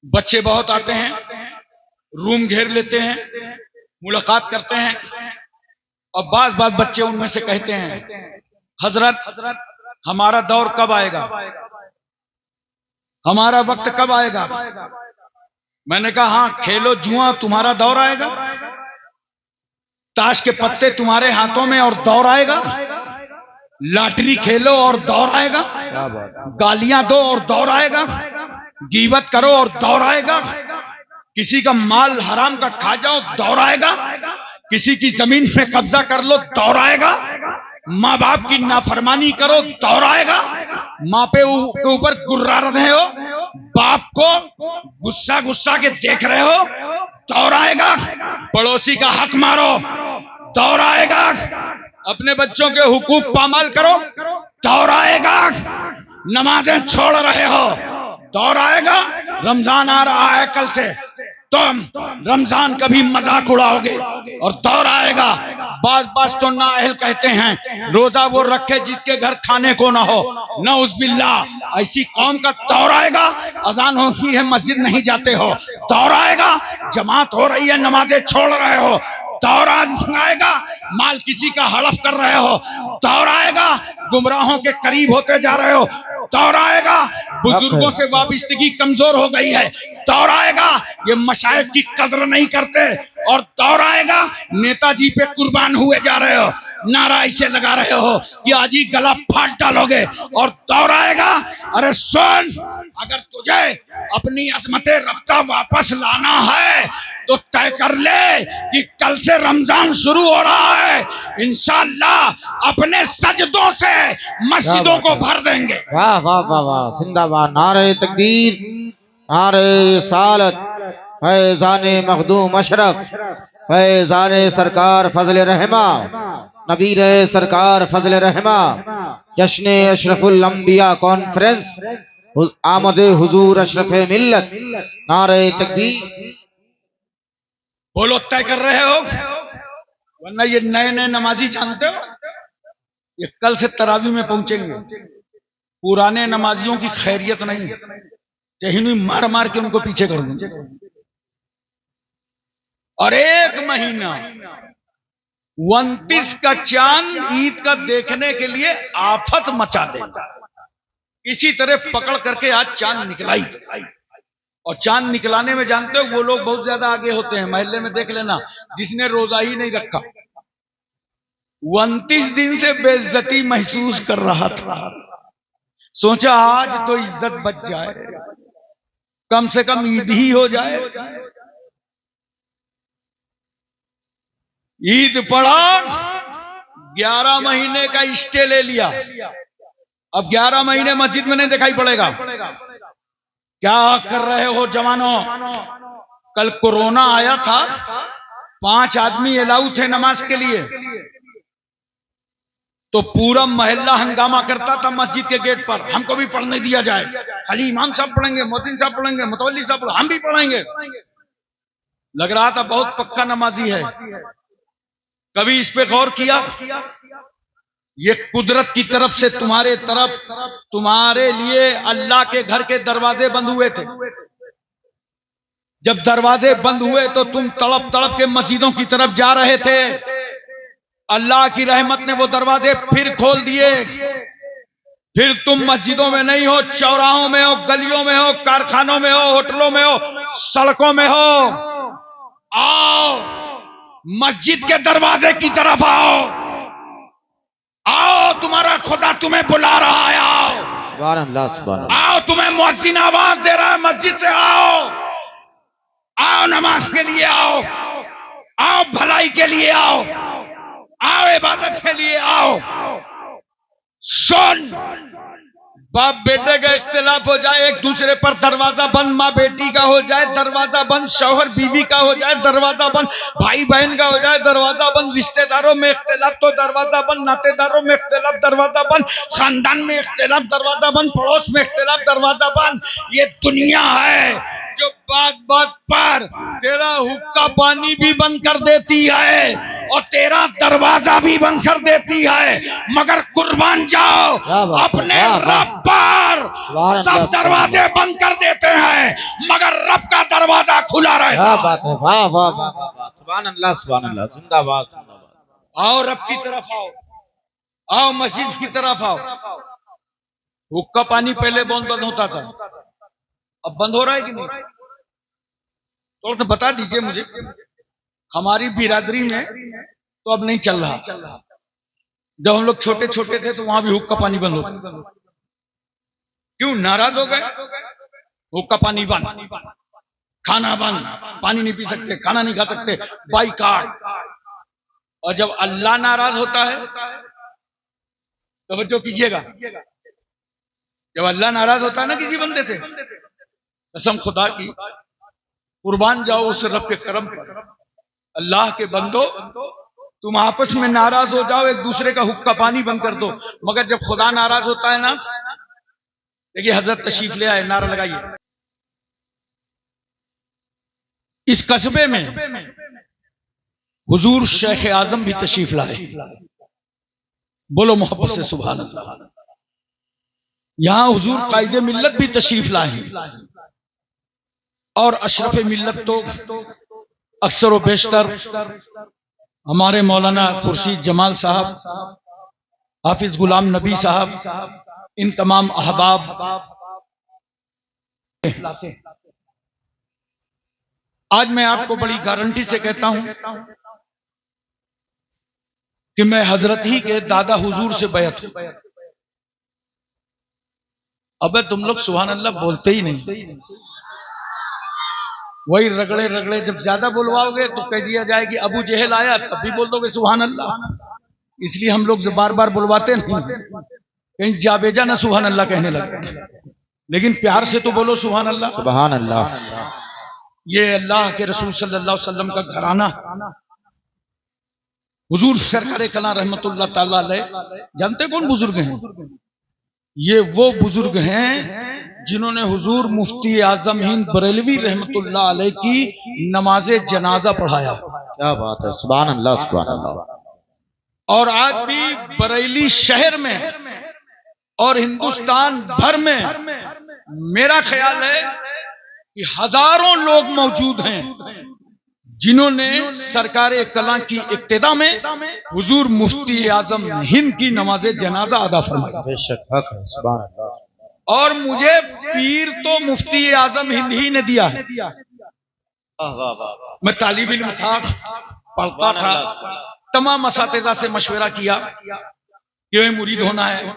बच्चे बहुत आते हैं, रूम घेर लेते हैं, मुलाकात करते हैं और बाज बाज बच्चे उनमें से कहते हैं हजरत हमारा दौर कब आएगा, हमारा वक्त कब आएगा। मैंने कहा हाँ खेलो जुआ, तुम्हारा दौर आएगा, ताश के पत्ते तुम्हारे हाथों में और दौर आएगा, लॉटरी खेलो और दौर आएगा, गालियां दो और दौर आएगा, गीबत करो और दौर आएगा, किसी का माल हराम का खा जाओ दौर आएगा, किसी की जमीन पे कब्जा कर लो दौर आएगा, माँ बाप की नाफरमानी करो दौर आएगा, माँ पे ऊपर गुर्रा रहे हो, बाप को गुस्सा गुस्सा के देख रहे हो दौर आएगा, पड़ोसी का हक मारो दौर आएगा, अपने बच्चों के हुकूक पामाल करो दौर आएगा, नमाजें छोड़ रहे हो दौर आएगा, रमजान आ रहा है कल से, तुम रमजान कभी मजाक उड़ाओगे और दौर आएगा। बास बास तो नाअहल कहते हैं रोजा वो रखे जिसके घर खाने को ना हो, नउज़बिल्लाह ऐसी कौम का दौर आएगा। अजान होती है मस्जिद नहीं जाते हो दौर आएगा, जमात हो रही है नमाजें छोड़ रहे हो दौर आएगा, माल किसी का हड़प कर रहे हो दौर आएगा, गुमराहों के करीब होते जा रहे हो दौर आएगा, बुजुर्गों से वाबस्तगी कमजोर हो गई है दौर आएगा, ये मशाइख की कदर नहीं करते और दौर आएगा, नेताजी पे कुर्बान हुए जा रहे हो, नारा ऐसे लगा रहे हो कि आज ही गला फाड़ डालोगे और दौर आएगा। अरे सुन, अगर तुझे अपनी अजमते रफ्ता वापस लाना है तो तय कर ले कि कल से रमजान शुरू हो रहा है, इंशाअल्लाह अपने सजदों से मस्जिदों को भर देंगे। वाह वाह वाह वाह, जिंदाबाद, नारे तकबीर, नारे रिसालत, फैज़ाने मखदूम अशरफ, फैज़ाने सरकार फजल रहमा, नबीर सरकार फजल रहमा, जश्न अशरफुल अंबिया कॉन्फ्रेंस, आमद हुजूर अशरफ मिल्लत, नारे तकबीर। बोलो तय कर रहे हो, वरना ये नए नए नमाजी जानते हो ये कल से तरावी में पहुंचेंगे, पुराने नमाजियों की खैरियत नहीं, टहनी मार मार के उनको पीछे कर देंगे और एक महीना 29 का चांद ईद का देखने के लिए आफत मचा देगा। इसी तरह पकड़ करके आज चांद निकलाई और चांद निकलाने में जानते हो वो लोग बहुत ज्यादा आगे होते हैं। मोहल्ले में देख लेना, जिसने रोजा ही नहीं रखा 29 दिन से बेइज्जती महसूस कर रहा था, सोचा आज तो इज्जत बच जाए, कम से कम ईद ही हो जाए। ईद पढ़ा, 11 महीने का स्टे ले लिया। अब 11 महीने मस्जिद में नहीं दिखाई पड़ेगा। क्या कर रहे हो जवानों? कल कोरोना आया था, 5 आदमी अलाउ थे नमाज के लिए, तो पूरा मोहल्ला हंगामा करता था मस्जिद के गेट पर, हमको भी पढ़ने दिया जाए। खाली इमाम साहब पढ़ेंगे, मोहद्दिन साहब पढ़ेंगे, मुतवल्ली साहब पढ़ेंगे, हम भी पढ़ेंगे। लग रहा था बहुत पक्का नमाजी है। कभी इस पे गौर किया? ये कुदरत की तरफ से तुम्हारे लिए अल्लाह के घर के दरवाजे बंद हुए थे। जब दरवाजे बंद हुए तो तुम तड़प तड़प के मस्जिदों की तरफ जा रहे थे। अल्लाह की रहमत ने वो दरवाजे फिर खोल दिए। फिर तुम मस्जिदों में नहीं हो, चौराहों में हो, गलियों में हो, कारखानों में हो, होटलों में हो, सड़कों में हो। आओ, मस्जिद के दरवाजे की तरफ आओ, आओ, तुम्हारा खुदा तुम्हें बुला रहा है। आओ, सुभान अल्लाह, सुभान अल्लाह। आओ, तुम्हें मुअज्जिन आवाज दे रहा है, मस्जिद से आओ, आओ, नमाज के लिए आओ, आओ, भलाई के लिए आओ, आओ, इबादत के लिए आओ। सुन, बाप बेटे का इख्तिलाफ हो जाए, एक दूसरे पर दरवाजा बंद, माँ बेटी का हो जाए दरवाजा बंद, शौहर बीवी का हो जाए दरवाजा बंद, भाई बहन का हो जाए दरवाजा बंद, रिश्तेदारों में इख्तिलाफ तो दरवाजा बंद, नातेदारों में इख्तिलाफ दरवाजा बंद, खानदान में इख्तिलाफ दरवाजा बंद, पड़ोस में इख्तिलाफ दरवाजा बंद। ये दुनिया है जो बात बात पर तेरा हुक्का पानी भी बंद कर देती है और तेरा दरवाजा भी बंद कर देती है, मगर कुर्बान जाओ अपने रब पर। सब दरवाजे बंद कर देते हैं मगर रब का दरवाजा खुला रहे। क्या बात है, वाह वाह वाह वाह, सुभान अल्लाह, सुभान अल्लाह, जिंदाबाद, जिंदाबाद। आओ, रब की तरफ आओ, आओ, मस्जिद की तरफ आओ। हुक्का पानी पहले बंद होता था, अब बंद हो रहा है कि नहीं? थोड़ा सा बता दीजिए मुझे। हमारी बिरादरी में तो अब नहीं चल रहा। जब हम लोग छोटे छोटे थे तो वहां भी हुक्का पानी बंद होता। क्यों नाराज हो गए? हुक्का पानी बंद, खाना बंद, पानी नहीं पी सकते, खाना नहीं खा सकते, बाइकाट। और जब अल्लाह नाराज होता है तो बच्चों कीजिएगा, जब अल्लाह नाराज होता है ना किसी बंदे से, कसम खुदा की, कुर्बान जाओ उस रब के करम पर। अल्लाह के बंदो, तुम आपस में नाराज हो जाओ, एक दूसरे का हुक्का पानी बंद कर दो, मगर जब खुदा नाराज होता है ना, देखिए हजरत तशरीफ ले आए, नारा लगाइए। इस कस्बे में हुजूर शेख आजम भी तशरीफ लाए। बोलो मोहब्बत से सुभान अल्लाह। यहां हुजूर कायदे मिल्लत भी तशरीफ लाए और अशरफ मिल्लत तो अक्सर व बेशतर हमारे मौलाना खुर्शीद जमाल साहब, हाफिज गुलाम नबी साहब, इन तमाम अहबाब। आज मैं आपको बड़ी गारंटी से कहता हूं कि मैं हजरत ही के दादा हुजूर से बैत हूं। अबे तुम लोग सुभान अल्लाह बोलते ही नहीं, वही रगड़े रगड़े, जब ज्यादा बुलवाओगे तो कह दिया जाए कि अबू जहल आया, तब भी बोल दोगे सुभान अल्लाह। इसलिए हम लोग बार बार बुलवाते नहीं, कहीं जाबेजा ना सुभान अल्लाह कहने लगे। लेकिन प्यार से तो बोलो सुभान अल्लाह, सुभान अल्लाह। ये अल्लाह के रसूल सल्लल्लाहु अलैहि वसल्लम का घराना, हुजूर सरकार कला रहमतुल्लाह ताला अलैह। जानते कौन बुजुर्ग हैं? ये वो बुजुर्ग हैं जिन्होंने हुजूर मुफ्ती आजम हिंद बरेलवी रहमतुल्लाह अलैह की नमाजे जनाजा पढ़ाया। क्या बात है, सुभान अल्लाह, सुभान अल्लाह। और आज भी बरेली शहर में और हिंदुस्तान भर में मेरा ख्याल है कि हजारों लोग मौजूद हैं जिन्होंने सरकारे कला की इक्तिदा में हुजूर मुफ्ती आजम हिंद की नमाजे जनाजा अदा फरमाई। बेशक हक है, सुभान अल्लाह। और मुझे पीर तो मुफ्ती आजम हिंद ही ने दिया है। मैं तालिब इल्म था, पढ़ता था, तमाम असातिज़ा से मशवरा किया कि मुरीद होना है,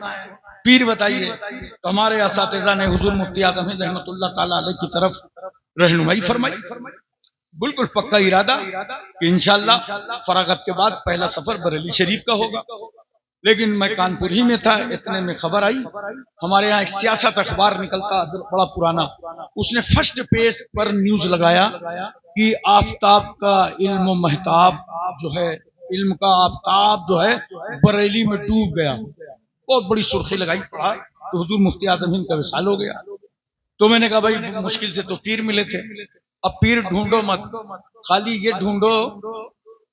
पीर बताइए। तो हमारे असातिज़ा ने हुजूर मुफ्ती आजम हिंद रहमतुल्लाह ताला अलैह की तरफ रहनुमाई फरमाई। बिल्कुल पक्का इरादा कि इंशाअल्लाह फरागत के बाद पहला सफर बरेली शरीफ का होगा। लेकिन मैं कानपुर ही में था, इतने में खबर आई, हमारे यहाँ एक सियासत अखबार निकलता बड़ा पुराना, उसने फर्स्ट पेज पर न्यूज लगाया कि आफताब का इल्म महताब जो है, इल्म का आफताब जो है बरेली में डूब गया। बहुत बड़ी सुर्खी लगाई, पढ़ा तो हुजूर मुफ्ती आजम हिंद का विसाल हो गया। तो मैंने कहा भाई मुश्किल से तो पीर मिले थे, अब पीर ढूंढो मत, खाली ये ढूंढो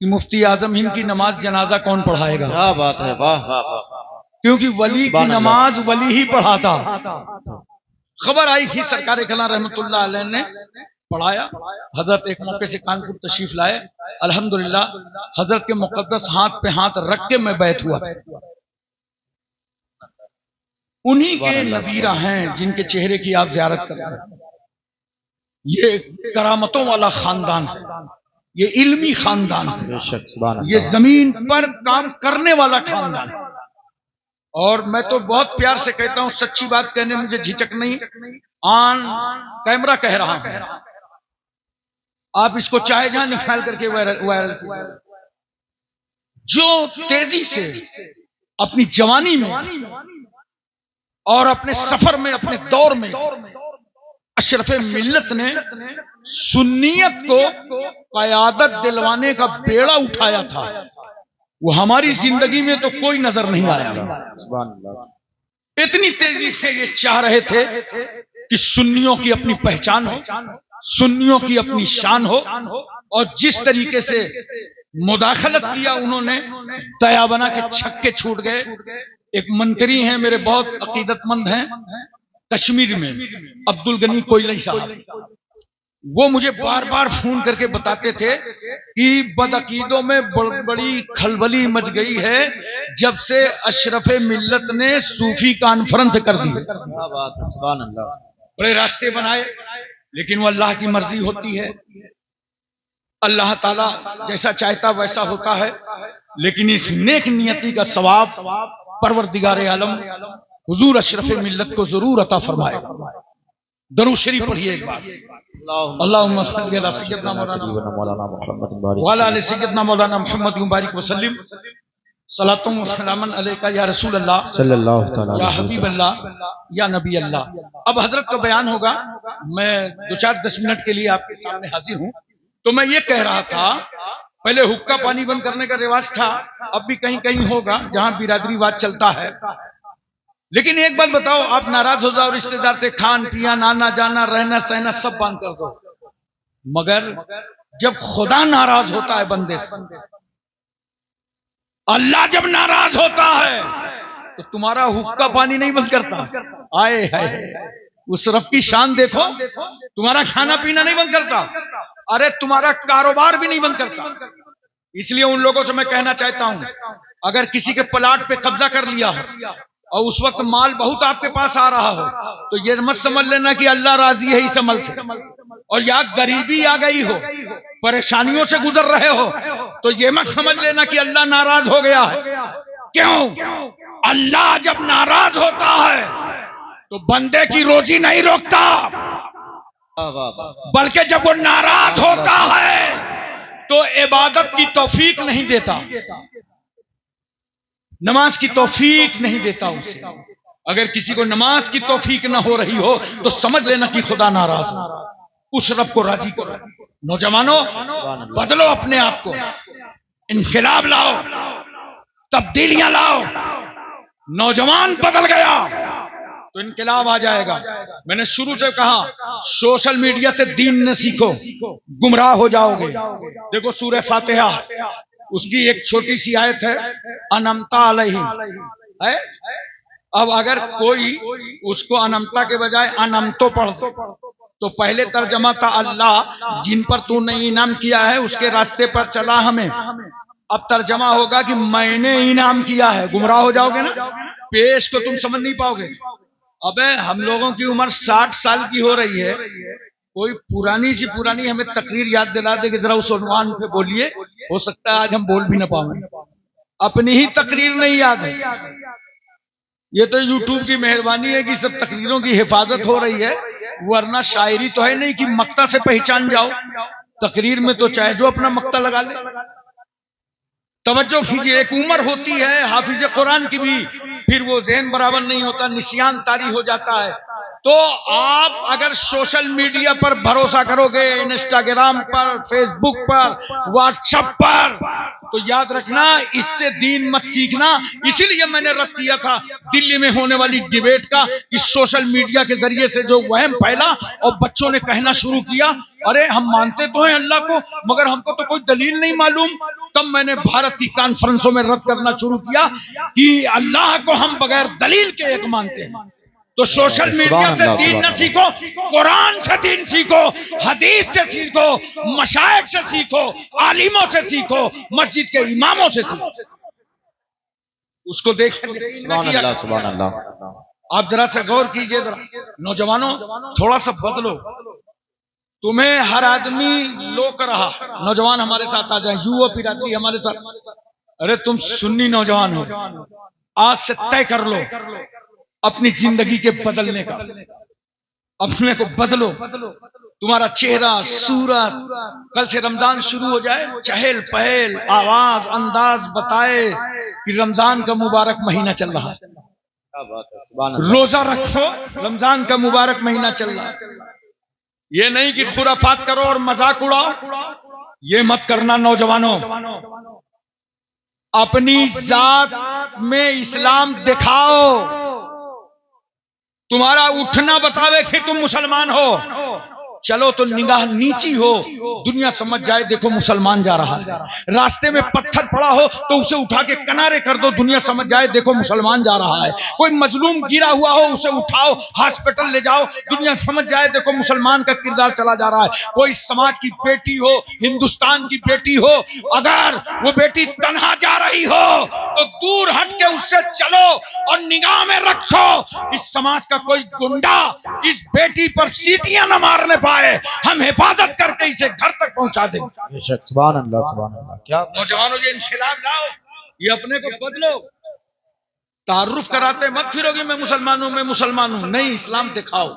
कि मुफ्ती आजम हिंद की नमाज जनाजा कौन पढ़ाएगा। क्या बात है, वाह वाह वाह। क्योंकि वली की नमाज वली ही पढ़ाता। खबर आई थी सरकार कला रहमतुल्लाह अलैह ने पढ़ाया। हजरत एक मौके से कानपुर तशरीफ लाए, अल्हम्दुलिल्लाह हजरत के मुकद्दस हाथ पे हाथ रख के मैं बैठ हुआ। उन्हीं के नबीरा हैं जिनके चेहरे की आप ज़ियारत कर रहे हैं। ये करामतों वाला खानदान है, ये इल्मी खानदान है, ये जमीन पर काम करने वाला खानदान है। और मैं तो बहुत प्यार से कहता हूं, सच्ची बात कहने में मुझे झिझक नहीं, ऑन कैमरा कह रहा हूं, आप इसको चाहे जहां निकाल करके वायरल कीजिए। जो तेजी से अपनी जवानी में और अपने सफर में, अपने दौर में अशरफ मिल्लत ने सुन्नियत को क़यादत दिलवाने का बेड़ा उठाया था, वो हमारी जिंदगी में तो कोई नजर नहीं आया। इतनी तेजी से ये चाह रहे थे कि सुन्नियों की अपनी पहचान हो, सुन्नियों की अपनी शान हो, और जिस तरीके से मुदाखलत किया उन्होंने, दया बना के छक्के छूट गए। एक मंत्री हैं मेरे, बहुत अकीदतमंद हैं कश्मीर में, अब्दुल गनी कोयलई साहब, वो मुझे बार बार फोन करके बताते थे कि बदअकीदों में बड़ी खलबली मच गई है जब से अशरफ मिल्लत ने सूफी कॉन्फ्रेंस कर दी। बड़े रास्ते बनाए, लेकिन वो अल्लाह की मर्जी होती है, अल्लाह ताला जैसा चाहता वैसा होता है। लेकिन इस नेक नियति का सवाब परवरदिगार आलम हुजूर अशरफ मिल्लत को जरूर अता फरमाएगा। दरूद शरीफ पढ़िए एक बार, अल्लाहुम्मा सल्ली अला सय्यदना मौलाना मुहम्मद व अला आलि सय्यदना मौलाना मुहम्मद मुबारक वसल्लम सलातुम व सलामन अलैका या रसूल अल्लाह सल्लल्लाहु तआला या हबीब अल्लाह या नबी अल्लाह। अब हजरत का बयान होगा, मैं 2-4-10 मिनट के लिए आपके सामने हाजिर हूँ। तो मैं ये कह रहा था, पहले हुक्का पानी बंद करने का रिवाज था, अब भी कहीं कहीं होगा जहां बिरादरीवाद चलता है। लेकिन एक बात बताओ, आप नाराज हो जाओ रिश्तेदार से, खान पिया आना जाना रहना सहना सब बंद कर दो, मगर जब खुदा नाराज होता है बंदे से, अल्लाह जब नाराज होता है तो तुम्हारा हुक्का पानी नहीं बंद करता। आए हाय, उस रब की शान देखो, तुम्हारा खाना पीना नहीं बंद करता, अरे तुम्हारा कारोबार भी नहीं बंद करता। इसलिए उन लोगों से मैं कहना चाहता हूं, अगर किसी के प्लाट पे कब्जा कर लिया हो और उस वक्त माल बहुत आपके पास आ रहा हो, तो ये मत समझ लेना कि अल्लाह राजी है इस अमल से। और या गरीबी आ गई हो, परेशानियों से गुजर रहे हो, तो ये मत समझ लेना कि अल्लाह नाराज हो गया है। क्यों? अल्लाह जब नाराज होता है तो बंदे की रोजी नहीं रोकता, बल्कि जब वो नाराज होता है तो इबादत की तौफीक नहीं देता, नमाज की तौफीक नहीं देता उसे। अगर किसी को नमाज की तौफीक ना हो रही हो तो समझ लेना कि खुदा नाराज है। उस रब को राजी करो। नौजवानों, बदलो अपने आप को, इनकलाब लाओ, तब्दीलियां लाओ। नौजवान बदल गया तो इनकलाब आ जाएगा। मैंने शुरू से कहा, सोशल मीडिया से दीन न सीखो, गुमराह हो जाओगे। देखो सूरह फातिहा, उसकी एक छोटी सी आयत है, अनमता अलैहिम है। अब अगर कोई उसको अनमता के बजाय अनमतो पढ़ दो तो पहले तर्जमा था अल्लाह जिन पर तूने इनाम किया है उसके रास्ते पर चला हमें। अब तर्जमा होगा कि मैंने इनाम किया है। गुमराह हो जाओगे ना, पेश को तुम समझ नहीं पाओगे। अबे हम लोगों की उम्र 60 साल की हो रही है, कोई पुरानी सी पुरानी हमें तकरीर याद दिला दे कि जरा उस उन्वान पे बोलिए, हो सकता है आज हम बोल भी ना पाए। अपनी ही तकरीर नहीं याद है। ये तो यूट्यूब की मेहरबानी है कि सब तकरीरों की हिफाजत हो रही है, वरना शायरी तो है नहीं कि मक्ता से पहचान जाओ। तकरीर में तो चाहे जो अपना मक्ता लगा ले। तवज्जो कीजिए, एक उम्र होती है हाफिज कुरान की भी, फिर वो ज़हन बराबर नहीं होता, निसियान तारी हो जाता है। तो आप अगर सोशल मीडिया पर भरोसा करोगे, इंस्टाग्राम पर, फेसबुक पर, व्हाट्सएप पर, तो याद रखना इससे दीन मत सीखना। इसीलिए मैंने रद्द किया था दिल्ली में होने वाली डिबेट का, कि सोशल मीडिया के जरिए से जो वहम फैला और बच्चों ने कहना शुरू किया, अरे हम मानते तो हैं अल्लाह को मगर हमको तो कोई दलील नहीं मालूम। तब मैंने भारत की कॉन्फ्रेंसों में रद्द करना शुरू किया कि अल्लाह को हम बगैर दलील के एक मानते हैं। तो सोशल मीडिया से दीन न सीखो, कुरान से दीन सीखो, हदीस से सीखो, मशाइख से सीखो, आलिमों से सीखो, मस्जिद के इमामों से सीखो। उसको देखिए। आप जरा से गौर कीजिए, जरा नौजवानों थोड़ा सा बदलो। तुम्हें हर आदमी लो कर रहा, नौजवान हमारे साथ आ जाए, युवा बिरादरी हमारे साथ। अरे तुम सुन्नी नौजवान हो, आज से तय कर लो अपनी जिंदगी के बदलने का। अपने को बदलो, तुम्हारा चेहरा, सूरत, कल से रमजान शुरू हो जाए, चहल पहल, आवाज, अंदाज बताए कि रमजान का मुबारक महीना चल रहा है। रोजा रखो, रमजान का मुबारक महीना चल रहा है। ये नहीं कि खुराफात करो और मजाक उड़ाओ, ये मत करना नौजवानों। अपनी जात में इस्लाम दिखाओ, तुम्हारा उठना बतावे कि तुम मुसलमान हो। चलो तो निगाह नीची हो, दुनिया समझ जाए देखो मुसलमान जा रहा है। रास्ते में पत्थर पड़ा हो तो उसे उठा के किनारे कर दो, दुनिया समझ जाए देखो मुसलमान जा रहा है। कोई मजलूम गिरा हुआ हो उसे उठाओ, हॉस्पिटल ले जाओ, दुनिया समझ जाए देखो मुसलमान का किरदार चला जा रहा है। कोई समाज की बेटी हो, हिंदुस्तान की बेटी हो, अगर वो बेटी तन्हा जा रही हो तो दूर हट के उससे चलो और निगाह में रखो कि समाज का कोई गुंडा इस बेटी पर सीटियां न मारने पाए, हम हिफाजत करके इसे घर तक पहुंचा देंगे। सुभान अल्लाह, सुभान अल्लाह। क्या नौजवानों, ये इंशिलाब लाओ, ये अपने को बदलो। तारुफ कराते मत फिरोगे मैं मुसलमान हूं, मैं मुसलमान हूं, नहीं, इस्लाम दिखाओ।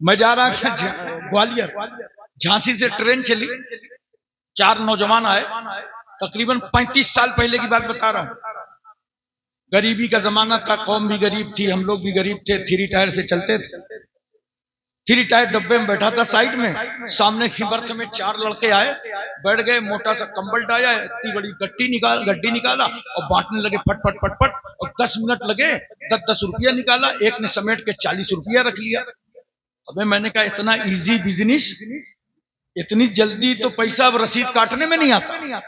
मैं जा रहा था ग्वालियर, झांसी से ट्रेन चली, 4 नौजवान आए, तकरीबन 35 साल पहले की बात बता रहा हूं। गरीबी का जमाना था, कौम भी गरीब थी, हम लोग भी गरीब थे, 3 टायर से चलते थे। 3 टायर डब्बे में बैठा था साइड में, सामने की बर्थ में 4 लड़के आए, बैठ गए, मोटा सा कंबल डाया, इतनी बड़ी गड्डी निकाला और बांटने लगे फट फट फट फट, और 10 मिनट लगे, 10-10 रुपया निकाला, एक ने समेट के 40 रुपया रख लिया। अबे मैंने कहा इतना इजी बिजनेस, इतनी जल्दी तो पैसा अब रसीद काटने में नहीं आता।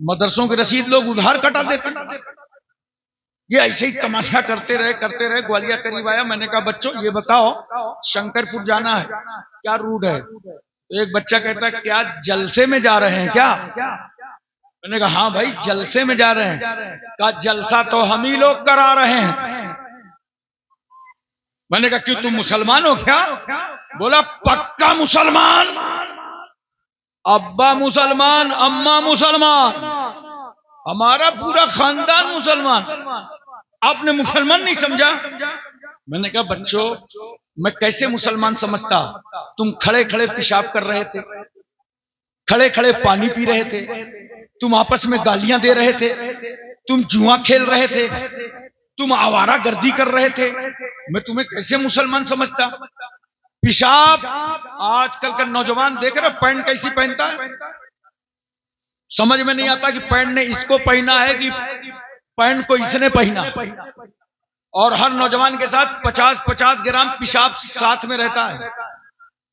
मदरसों की रसीद लोग उधार कटा देते। ये ऐसे ही तमाशा करते रहे। ग्वालियर करीब आया, मैंने कहा बच्चों ये बताओ शंकरपुर जाना है, क्या रूट है? एक बच्चा कहता है क्या जलसे में जा रहे हैं क्या? मैंने कहा हाँ भाई जलसे में जा रहे हैं। कहा जलसा तो हम ही लोग करा रहे हैं। मैंने कहा क्यों तुम मुसलमान हो क्या? बोला पक्का मुसलमान, अब्बा मुसलमान, अम्मा मुसलमान, हमारा पूरा खानदान मुसलमान। आपने मुसलमान नहीं समझा? मैंने कहा बच्चों मैं कैसे मुसलमान समझता? तुम खड़े खड़े पेशाब कर रहे थे, खड़े खड़े पानी पी रहे थे, तुम आपस में गालियां दे रहे थे, तुम जुआ खेल रहे थे, तुम आवारा गर्दी कर रहे थे, मैं तुम्हें कैसे मुसलमान समझता? पेशाब, आजकल का नौजवान देख रहे पैंट कैसी पहनता है, समझ में नहीं आता कि पैंट ने इसको पहना है कि पैंट को इसने पहना। और हर नौजवान के साथ 50-50 ग्राम पेशाब साथ में रहता है।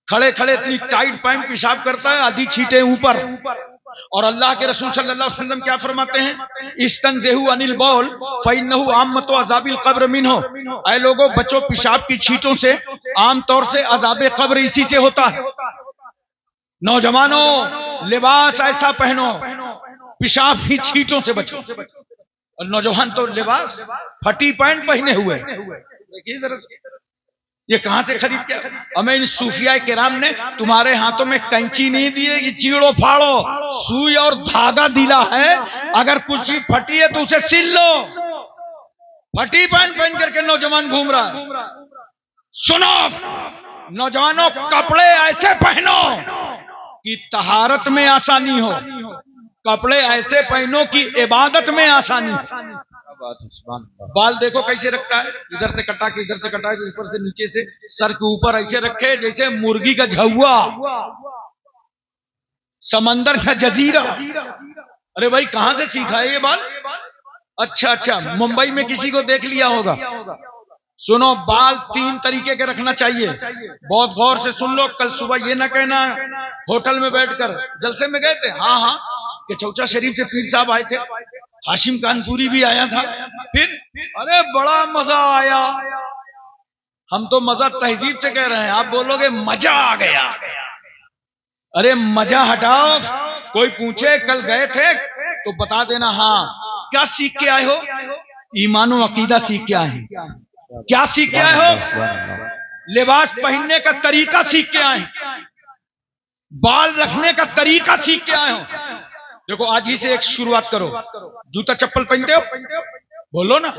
खड़े खड़े इतनी टाइट पैंट पेशाब करता है, आधी छींटे ऊपर। और अल्लाह के रसूल सल्लल्लाहु अलैहि वसल्लम क्या फरमाते हैं? इस्तंज़ेहु अनिल बौल फइन्नहु आम्मतु अज़ाबिल क़ब्र मिन्हु। ऐ लोगों बच्चों पेशाब की छींटों से आमतौर से अज़ाबे क़ब्र इसी से होता है। नौजवानों लिबास ऐसा पहनो पेशाब की छींटों से बचो। और नौजवान तो लिबास फटी पैंट पहने हुए, देखिए जरा, ये कहां से खरीद के? हमें इन सूफिया किराम ने तुम्हारे हाथों में कैंची नहीं दी है कि चीड़ो फाड़ो, सुई और धागा दिला है। अगर कुछ चीज फटी है तो उसे सिल लो। फटी पहन पहन करके नौजवान घूम रहा है। सुनो नौजवानों, कपड़े ऐसे पहनो कि तहारत में आसानी हो, कपड़े ऐसे पहनो कि इबादत में आसानी हो। क्या बात है, सुभान अल्लाह। बाल देखो कैसे रखता है, इधर से कटा के इधर से कटा के, ऊपर से नीचे से सर के ऊपर ऐसे रखे जैसे मुर्गी का झुआ, समंदर का जजीरा। अरे भाई कहां से सीखा है ये बाल? अच्छा अच्छा, मुंबई में किसी को देख लिया होगा। सुनो, बाल 3 तरीके के रखना चाहिए। बहुत गौर से सुन लो। कल सुबह ये ना कहना होटल में बैठकर जलसे में गए थे। हाँ हाँ, कि चौचा शरीफ से पीर साहब आए थे, हाशिम कानपुरी भी आया था, फिर अरे बड़ा मजा आया। हम तो मजा तहजीब से कह रहे हैं, आप बोलोगे मजा आ गया। अरे मजा हटाओ। कोई पूछे कल गए थे तो बता देना हाँ। क्या सीख के आए हो? ईमान और अकीदा सीख के आए हैं। क्या सीख के आए हो? लिबास पहनने का तरीका सीख के आए, बाल रखने का तरीका सीख के आए हो। देखो आज ही से एक शुरुआत करो। जूता चप्पल पहनते हो? बोलो ना।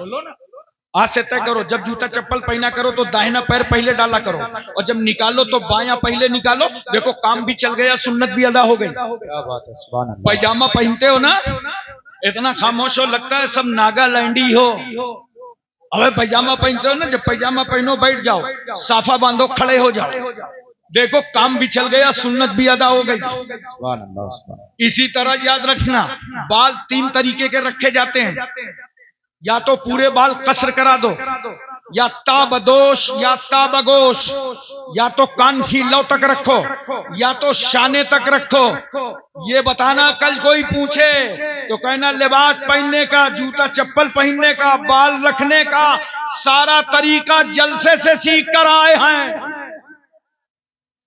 आज से तय करो, जब जूता चप्पल पहना करो तो दाहिना पैर पहले डाला करो, और जब निकालो तो बायां पहले निकालो। देखो काम भी चल गया, सुन्नत भी अदा हो गई। क्या बात है, सुभान अल्लाह। पैजामा पहनते हो ना, इतना खामोश हो लगता है सब नागालैंडी हो। अबे पैजामा पहनते हो ना, जब पैजामा पहनो बैठ जाओ, साफा बांधो खड़े हो जाओ। देखो काम भी चल गया, सुन्नत भी अदा हो गई। सुभान अल्लाह, सुभान अल्लाह। इसी तरह याद रखना, बाल 3 तरीके के रखे जाते हैं। या तो पूरे बाल कसर करा दो, या ताबदोश या ताबगोश, या तो कान की लौ तक रखो, या तो शाने तक रखो। ये बताना कल कोई पूछे तो कहना लिबास पहनने का, जूता चप्पल पहनने का, बाल रखने का सारा तरीका जलसे से सीख कर आए हैं।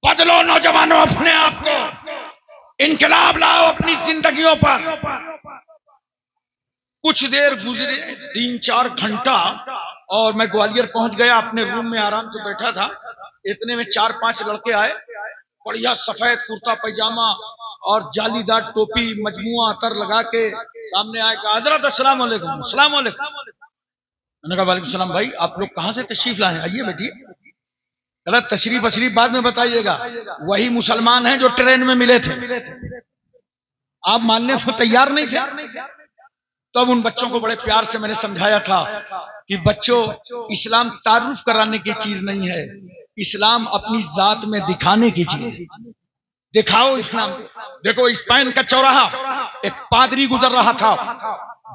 बदलो नौजवानों अपने आप को, इनकलाब लाओ अपनी जिंदगियों पर। कुछ देर गुजरे, 3-4 घंटा, और मैं ग्वालियर पहुंच गया। अपने रूम में आराम से बैठा था, इतने में 4-5 लड़के आए, बढ़िया सफेद कुर्ता पैजामा और जालीदार टोपी मजमुआ अतर लगा के सामने आए। कहा हजरत अस्सलाम वालेकुम। अस्सलाम वालेकुम। मैंने कहा वालेकुम सलाम। भाई आप लोग कहां से तशरीफ लाए? आइए बैठिए। कहा तशरीफ बाद में बताइएगा, वही मुसलमान हैं जो ट्रेन में मिले थे, आप मानने को तैयार नहीं थे। तब उन बच्चों को बड़े प्यार से मैंने समझाया था कि बच्चों, इस्लाम तारुफ कराने की चीज नहीं है, इस्लाम अपनी जात में दिखाने की चीज है। दिखाओ इस्लाम। देखो स्पेन का चौराहा, एक पादरी गुजर रहा था,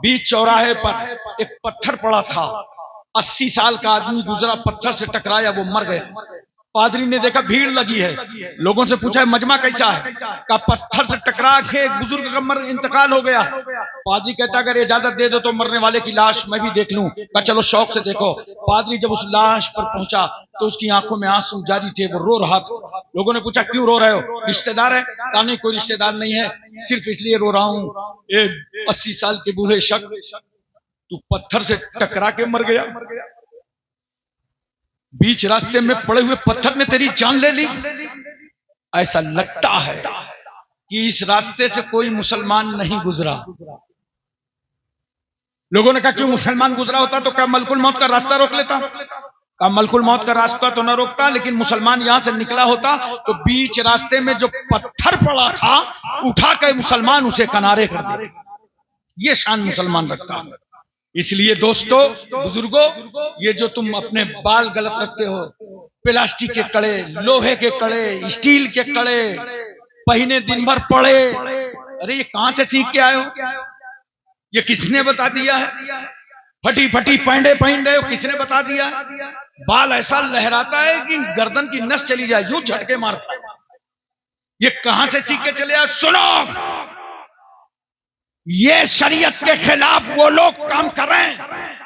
बीच चौराहे पर एक पत्थर पड़ा था। 80 साल का आदमी गुजरा, पत्थर से टकराया, वो मर गया। पादरी ने देखा भीड़ लगी है, लोगों से पूछा मजमा कैसा है? का पत्थर से टकरा के एक बुजुर्ग का इंतकाल हो गया। पादरी कहता अगर इजाजत दे दो तो मरने वाले की लाश मैं भी देख लूं। का चलो शौक से देखो। पादरी जब उस लाश पर पहुंचा तो उसकी आंखों में आंसू जारी थे, वो रो रहा था। लोगों ने पूछा क्यों रो रहे हो? रिश्तेदार है? कहा नहीं कोई रिश्तेदार नहीं है, सिर्फ इसलिए रो रहा हूं, एक 80 साल के बूढ़े शख्स तू पत्थर से टकरा के मर गया, बीच रास्ते में पड़े हुए पत्थर ने तेरी जान ले ली। ऐसा लगता है कि इस रास्ते से कोई मुसलमान नहीं गुजरा। लोगों ने कहा क्यों, मुसलमान गुजरा होता तो क्या मलकुल मौत का रास्ता रोक लेता? कहा मलकुल मौत का रास्ता तो न रोकता, लेकिन मुसलमान यहां से निकला होता तो बीच रास्ते में जो पत्थर पड़ा था उठा के मुसलमान उसे किनारे कर दे। ये शान मुसलमान रखता है। इसलिए दोस्तों, बुजुर्गों, ये जो तुम अपने बाल गलत रखते हो, प्लास्टिक के कड़े, लोहे के कड़े, स्टील के कड़े पहने दिन भर पड़े, अरे ये कहां से सीख के आए हो? ये किसने बता दिया है? फटी फटी पैंडे पहन रहे हो, किसने बता दिया है? बाल ऐसा लहराता है कि गर्दन की नस चली जाए, यूं झटके मारता है। ये कहां से सीख के चले आए? सुनो, ये शरीयत के खिलाफ वो लोग काम कर रहे हैं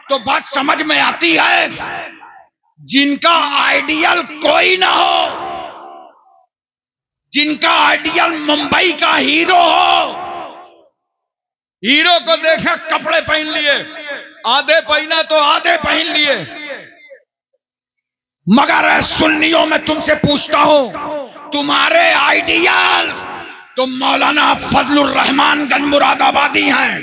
तो बात समझ में आती है जिनका आइडियल कोई ना हो, जिनका आइडियल मुंबई का हीरो हो। हीरो को देखा कपड़े पहन लिए, आधे पहना तो आधे पहन लिए, मगर सुन्नियों में तुमसे पूछता हूं, तुम्हारे आइडियल, तुम मौलाना फजलुर रहमान गंज मुरादाबादी हैं,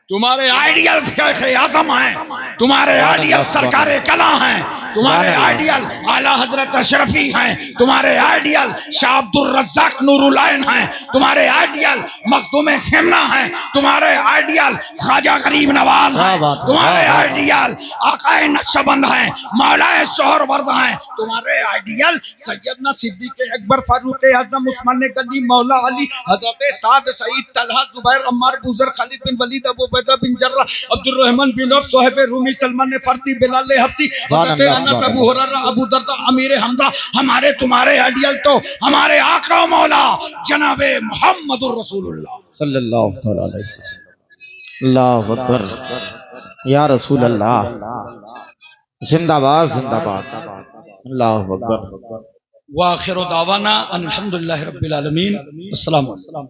तुम्हारे आइडियल शेख आजम हैं, तुम्हारे आइडियल सरकार कला हैं, तुम्हारे आइडियल आला हजरत अशरफी हैं, तुम्हारे आइडियल शाह अब्दुल रज्जाक नूरुल-आइन हैं, तुम्हारे आइडियल मखदूम खेमना हैं, तुम्हारे आइडियल ख्वाजा गरीब नवाज हैं, तुम्हारे आइडियल आकाए नक्शबंद हैं, मौलाए सोहरवर्द हैं, तुम्हारे आइडियल सैयदना Siddiq Akbar Farooq Azam Usman Ghani मौला अली हजरत Saad Saeed Talha Zubair Ammar बुजर Khalid bin Waleed Abu Ubaida bin Jarrah Abdul Rahman bin Auf Suhaib Rumi Salman Farsi Bilal Habshi हजरत Anas Abu Huraira Abu दरदा Amir Hamza, हमारे तुम्हारे ideal तो हमारे आका मौला जनाबे मुहम्मदुर रसूलुल्लाह सल्लल्लाहु अलैहि वसल्लम। अल्लाहु अकबर या रसूल अल्लाह, जिंदाबाद जिंदाबाद। अल्लाहु अकबर। व आखिर दावाना अल्हम्दुलिल्लाहि रब्बिल आलमीन। अस्सलामु अलैकुम।